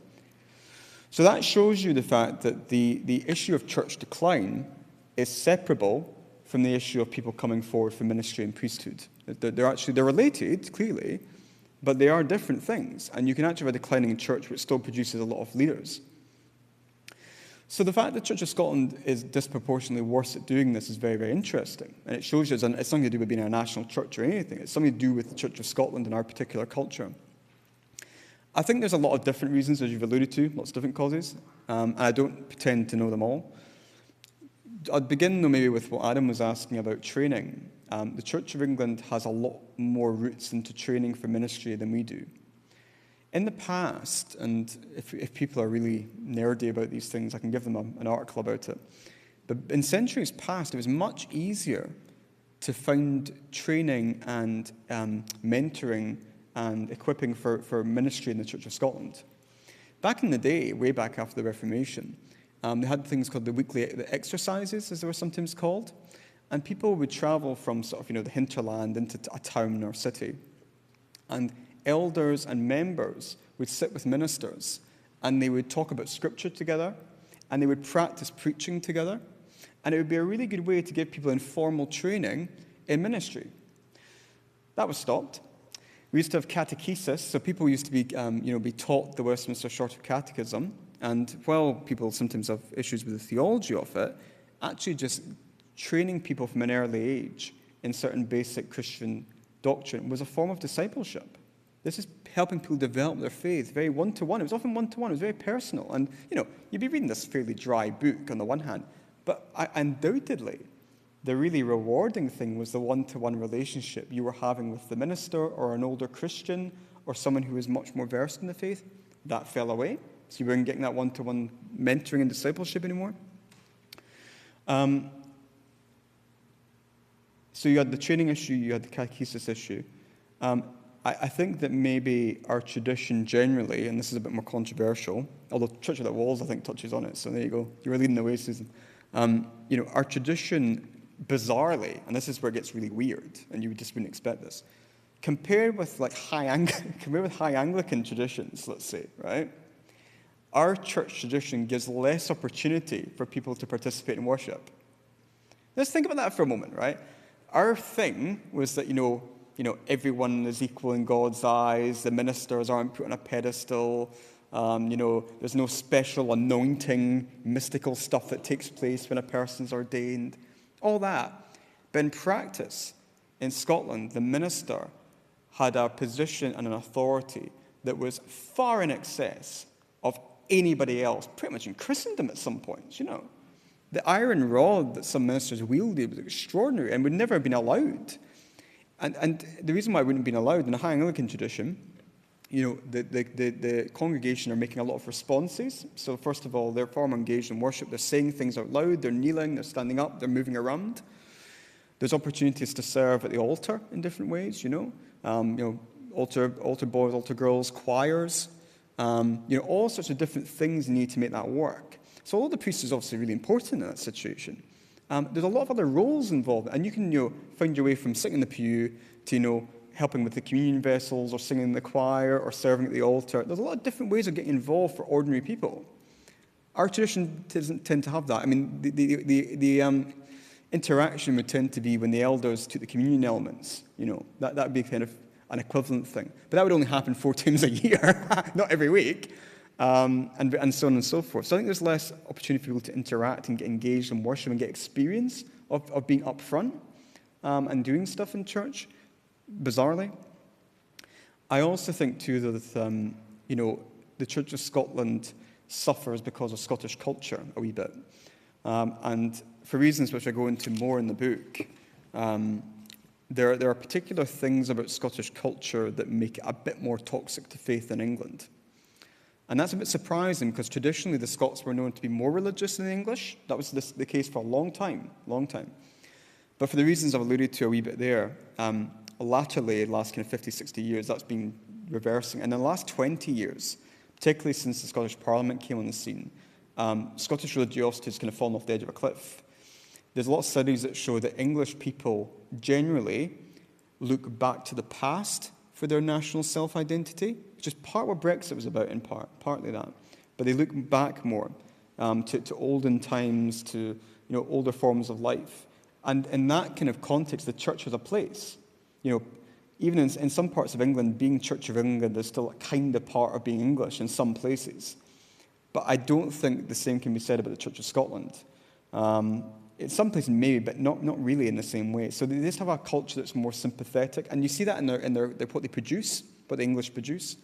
So that shows you the fact that the issue of church decline is separable from the issue of people coming forward for ministry and priesthood. They're related, clearly, but they are different things. And you can actually have a declining church which still produces a lot of leaders. So the fact that Church of Scotland is disproportionately worse at doing this is very, very interesting. And it shows you it's something to do with being a national church or anything. It's something to do with the Church of Scotland and our particular culture. I think there's a lot of different reasons, as you've alluded to, lots of different causes. And I don't pretend to know them all. I'd begin, though, maybe with what Adam was asking about training. The Church of England has a lot more roots into training for ministry than we do. In the past, and if people are really nerdy about these things, I can give them an article about it. But in centuries past, it was much easier to find training and mentoring and equipping for ministry in the Church of Scotland. Back in the day, way back after the Reformation, they had things called the exercises, as they were sometimes called, and people would travel from sort of the hinterland into a town or city, and elders and members would sit with ministers, and they would talk about scripture together, and they would practice preaching together, and it would be a really good way to give people informal training in ministry. That was stopped. We used to have catechesis, so people used to be taught the Westminster Shorter Catechism, and while people sometimes have issues with the theology of it, actually just training people from an early age in certain basic Christian doctrine was a form of discipleship. This is helping people develop their faith very one-to-one. It was often one-to-one. It was very personal. And, you'd be reading this fairly dry book on the one hand, but undoubtedly, the really rewarding thing was the one-to-one relationship you were having with the minister or an older Christian or someone who was much more versed in the faith. That fell away, so you weren't getting that one-to-one mentoring and discipleship anymore. So you had the training issue, you had the catechesis issue. I think that maybe our tradition generally, and this is a bit more controversial, although Church Without Walls, I think, touches on it, so there you go. You were leading the way, Susan. Our tradition, bizarrely, and this is where it gets really weird, and you just wouldn't expect this, compared with high Anglican traditions, let's say, right? Our church tradition gives less opportunity for people to participate in worship. Let's think about that for a moment, right? Our thing was that, everyone is equal in God's eyes, the ministers aren't put on a pedestal, there's no special anointing, mystical stuff that takes place when a person's ordained, all that. But in practice, in Scotland, the minister had a position and an authority that was far in excess of anybody else, pretty much in Christendom at some points, The iron rod that some ministers wielded was extraordinary and would never have been allowed. And the reason why it wouldn't have been allowed in the High Anglican tradition, the congregation are making a lot of responses. So first of all, they're far more engaged in worship. They're saying things out loud. They're kneeling. They're standing up. They're moving around. There's opportunities to serve at the altar in different ways. Altar boys, altar girls, choirs. All sorts of different things need to make that work. So all the priest is obviously really important in that situation. There's a lot of other roles involved, and you can find your way from sitting in the pew to helping with the communion vessels, or singing in the choir, or serving at the altar. There's a lot of different ways of getting involved for ordinary people. Our tradition doesn't tend to have that. I mean, the interaction would tend to be when the elders took the communion elements. That would be kind of an equivalent thing, but that would only happen 4 times a year, not every week. And so on and so forth. So I think there's less opportunity for people to interact and get engaged in worship and get experience of being up front and doing stuff in church, bizarrely. I also think, too, that the Church of Scotland suffers because of Scottish culture a wee bit. And for reasons which I go into more in the book, there are particular things about Scottish culture that make it a bit more toxic to faith than England. And that's a bit surprising, because traditionally the Scots were known to be more religious than the English. That was the case for a long time. But for the reasons I've alluded to a wee bit there, latterly, the last kind of 50, 60 years, that's been reversing. And in the last 20 years, particularly since the Scottish Parliament came on the scene, Scottish religiosity has kind of fallen off the edge of a cliff. There's a lot of studies that show that English people generally look back to the past for their national self-identity, which is part what Brexit was about, in partly that. But they look back more to olden times, to older forms of life. And in that kind of context, the church has a place. Even in some parts of England, being Church of England is still a kind of part of being English in some places. But I don't think the same can be said about the Church of Scotland. In some places maybe, but not really in the same way. So they just have a culture that's more sympathetic, and you see that in their what they produce, what the English produce.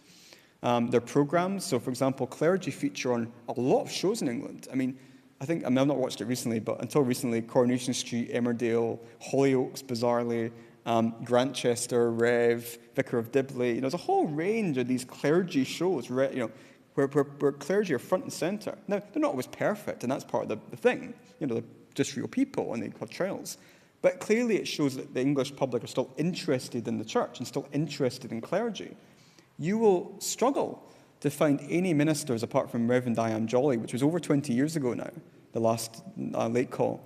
Their programs. So, for example, clergy feature on a lot of shows in England. I've not watched it recently, but until recently, Coronation Street, Emmerdale, Hollyoaks, bizarrely, Grantchester, Rev, Vicar of Dibley. There's a whole range of these clergy shows, where clergy are front and centre. Now, they're not always perfect, and that's part of the thing. They're just real people, and they have trials. But clearly it shows that the English public are still interested in the church and still interested in clergy. You will struggle to find any ministers, apart from Reverend I Am Jolly, which was over 20 years ago now, the last late call.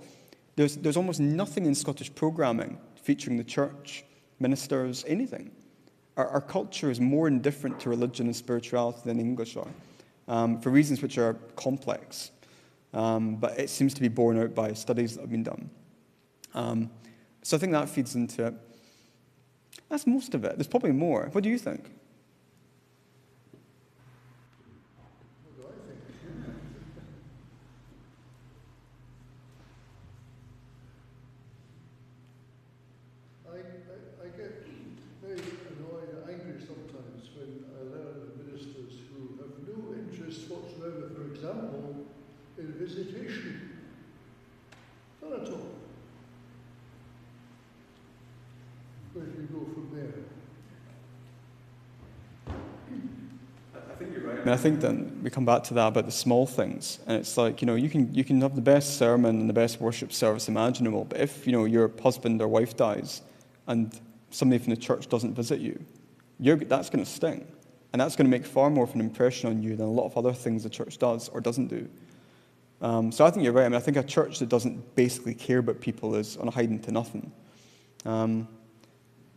There's almost nothing in Scottish programming featuring the church, ministers, anything. Our culture is more indifferent to religion and spirituality than the English are, for reasons which are complex. But it seems to be borne out by studies that have been done. So I think that feeds into it. That's most of it. There's probably more. What do you think? What do I think? I get very annoyed and angry sometimes when I learn of ministers who have no interest whatsoever, for example, in visitation. Not at all. Where do we go from there? I think you're right. I think then we come back to that about the small things, and it's like you can have the best sermon and the best worship service imaginable, but if your husband or wife dies, and somebody from the church doesn't visit you, that's going to sting, and that's going to make far more of an impression on you than a lot of other things the church does or doesn't do. So I think you're right. I think a church that doesn't basically care about people is on a hiding to nothing.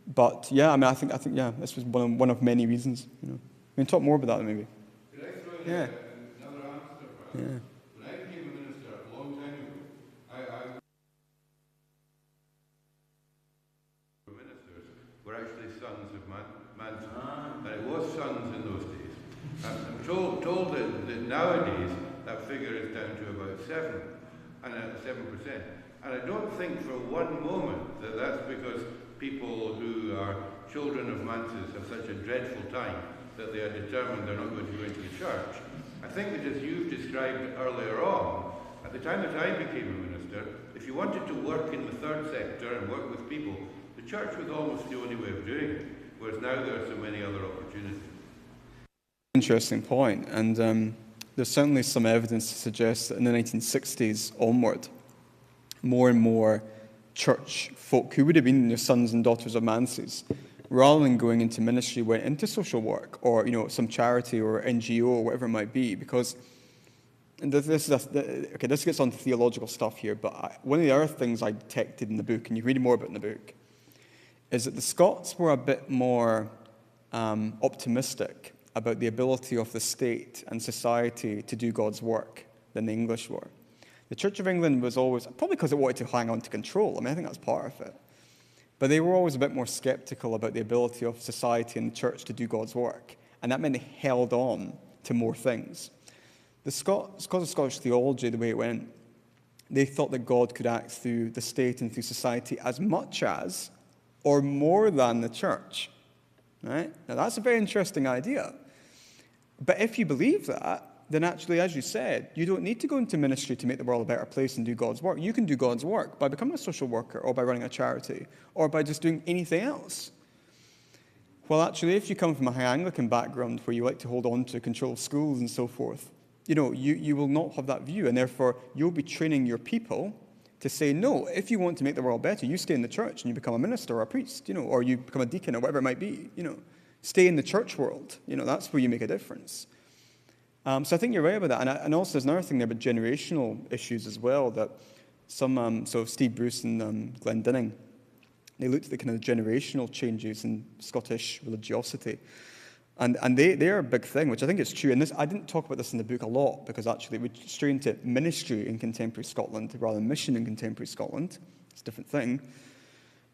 But yeah, I think this was one of many reasons. We can talk more about that maybe. Could I throw in another answer? Yeah. When I became a minister a long time ago, ministers were actually sons of Manson, and it was sons in those days. I'm told that nowadays that figure is down to about 7%. And I don't think for one moment that that's because people who are children of Manses have such a dreadful time that they are determined they're not going to go into the church. I think that as you've described earlier on, At the time that I became a minister, if you wanted to work in the third sector and work with people, the church was almost the only way of doing it, whereas now there are so many other opportunities. Interesting point, and there's certainly some evidence to suggest that in the 1960s onward, more and more church folk who would have been your sons and daughters of Manses, rather than going into ministry, went into social work or some charity or NGO or whatever it might be. Because this gets on to theological stuff here, but one of the other things I detected in the book, and you read more about it in the book, is that the Scots were a bit more optimistic about the ability of the state and society to do God's work than the English were. The Church of England was always, probably because it wanted to hang on to control, I think that's part of it, but they were always a bit more sceptical about the ability of society and the church to do God's work, and that meant they held on to more things. Because of Scottish theology, the way it went, they thought that God could act through the state and through society as much as, or more than, the church. Right? Now that's a very interesting idea. But if you believe that, then actually, as you said, you don't need to go into ministry to make the world a better place and do God's work. You can do God's work by becoming a social worker or by running a charity or by just doing anything else. Well, actually, if you come from a high Anglican background where you like to hold on to control of schools and so forth, you will not have that view, and therefore you'll be training your people to say, no, if you want to make the world better, you stay in the church and you become a minister or a priest, or you become a deacon or whatever it might be, Stay in the church world. That's where you make a difference. So I think you're right about that. And also there's another thing there about generational issues as well, that so Steve Bruce and Glendinning, they looked at the kind of generational changes in Scottish religiosity. And they're a big thing, which I think is true. And I didn't talk about this in the book a lot, because actually we stray into ministry in contemporary Scotland rather than mission in contemporary Scotland. It's a different thing.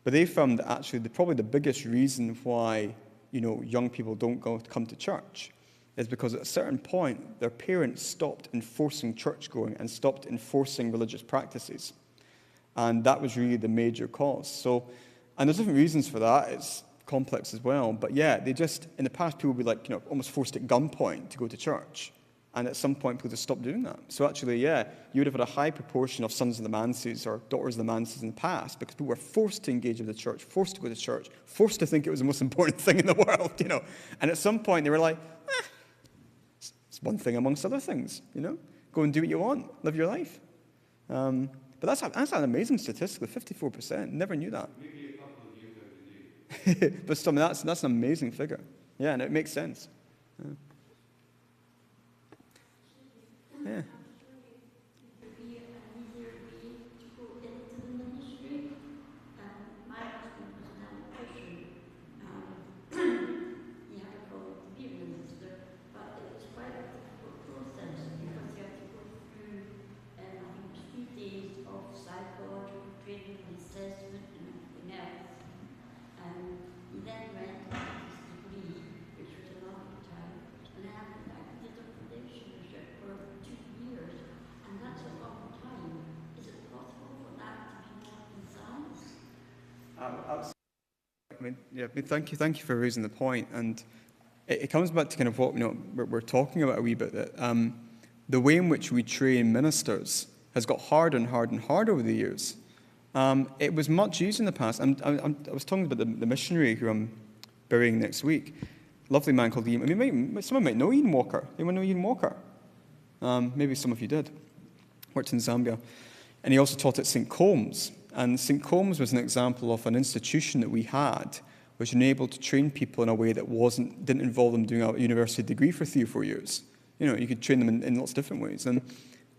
But they found that actually probably the biggest reason why young people don't come to church is because at a certain point their parents stopped enforcing church going and stopped enforcing religious practices. And that was really the major cause. So, and there's different reasons for that. It's complex as well. But yeah, they just, in the past, people would be almost forced at gunpoint to go to church. And at some point, people just stopped doing that. So actually, yeah, you would have had a high proportion of sons of the Manses or daughters of the Manses in the past because people were forced to engage with the church, forced to go to church, forced to think it was the most important thing in the world, And at some point, they were like, it's one thing amongst other things, Go and do what you want, live your life. But that's an amazing statistic, 54%. Never knew that. Maybe a couple of years out of date. But that's an amazing figure. Yeah, and it makes sense. Yeah. Yeah. Thank you for raising the point, and it comes back to kind of what we're talking about a wee bit. That the way in which we train ministers has got harder and harder and harder over the years. It was much easier in the past. I was talking about the missionary who I'm burying next week. Lovely man called Ian. Someone might know Ian Walker. Anyone know Ian Walker? Maybe some of you did. Worked in Zambia, and he also taught at St. Combs. And St. Combs was an example of an institution that we had which enabled to train people in a way that didn't involve them doing a university degree for 3 or 4 years. You could train them in lots of different ways. And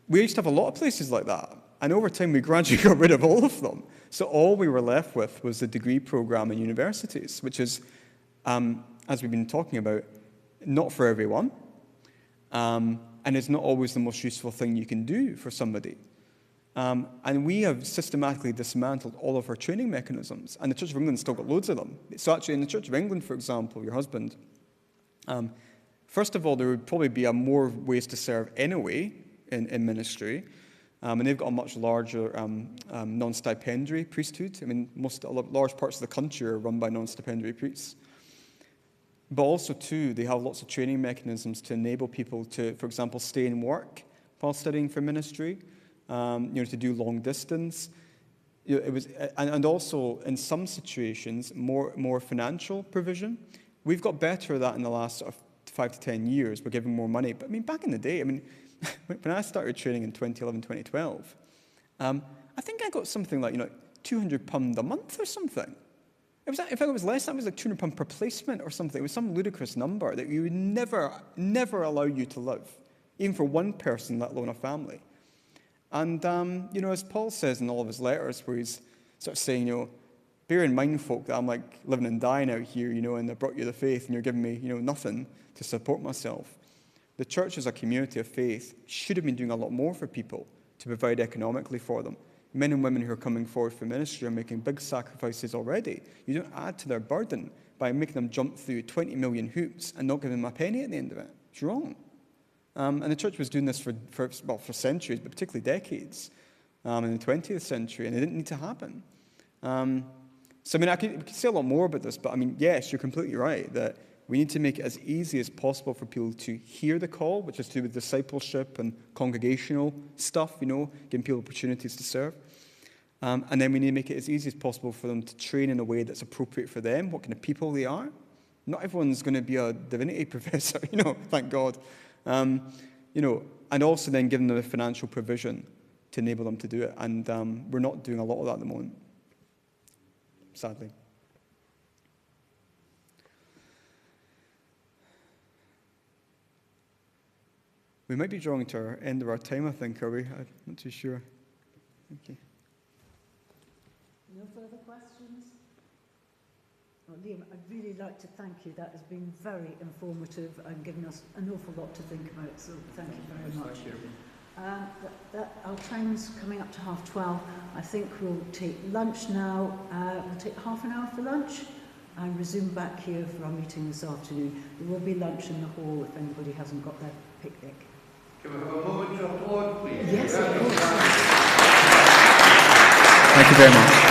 we used to have a lot of places like that. And over time, we gradually got rid of all of them. So all we were left with was the degree program in universities, which is, as we've been talking about, not for everyone. And it's not always the most useful thing you can do for somebody. And we have systematically dismantled all of our training mechanisms, and the Church of England still got loads of them. So actually, in the Church of England, for example, your husband, first of all, there would probably be more ways to serve anyway in ministry, and they've got a much larger non-stipendiary priesthood. Large parts of the country are run by non-stipendiary priests. But also, too, they have lots of training mechanisms to enable people to, for example, stay in work while studying for ministry. to do long distance. It was, and also in some situations, more financial provision. We've got better at that in the last sort of 5 to 10 years. We're giving more money. But I mean, back in the day, I mean, when I started training in 2011, 2012, I think I got something like, £200 a month or something. It was, if it was less, that was like £200 per placement or something. It was some ludicrous number that you would never allow you to live, even for one person, let alone a family. And, as Paul says in all of his letters, where he's sort of saying, bear in mind, folk, that I'm like living and dying out here, and I brought you the faith, and you're giving me, nothing to support myself. The church as a community of faith should have been doing a lot more for people to provide economically for them. Men and women who are coming forward for ministry are making big sacrifices already. You don't add to their burden by making them jump through 20 million hoops and not giving them a penny at the end of it. It's wrong. And the church was doing this for centuries, but particularly decades, in the 20th century, and it didn't need to happen. So, I could say a lot more about this, but, yes, you're completely right, that we need to make it as easy as possible for people to hear the call, which is to do with discipleship and congregational stuff, giving people opportunities to serve. And then we need to make it as easy as possible for them to train in a way that's appropriate for them, what kind of people they are. Not everyone's going to be a divinity professor, thank God. And also then giving them the financial provision to enable them to do it. And we're not doing a lot of that at the moment, sadly. We might be drawing to our end of our time, I think, are we? I'm not too sure. Okay. No further questions? Well, Liam, I'd really like to thank you. That has been very informative and given us an awful lot to think about, so thank you very much. Thank you. Our time's coming up to 12:30. I think we'll take lunch now. We'll take half an hour for lunch and resume back here for our meeting this afternoon. There will be lunch in the hall if anybody hasn't got their picnic. Can we have a moment of applause, please? Yes, of course. Thank you very much.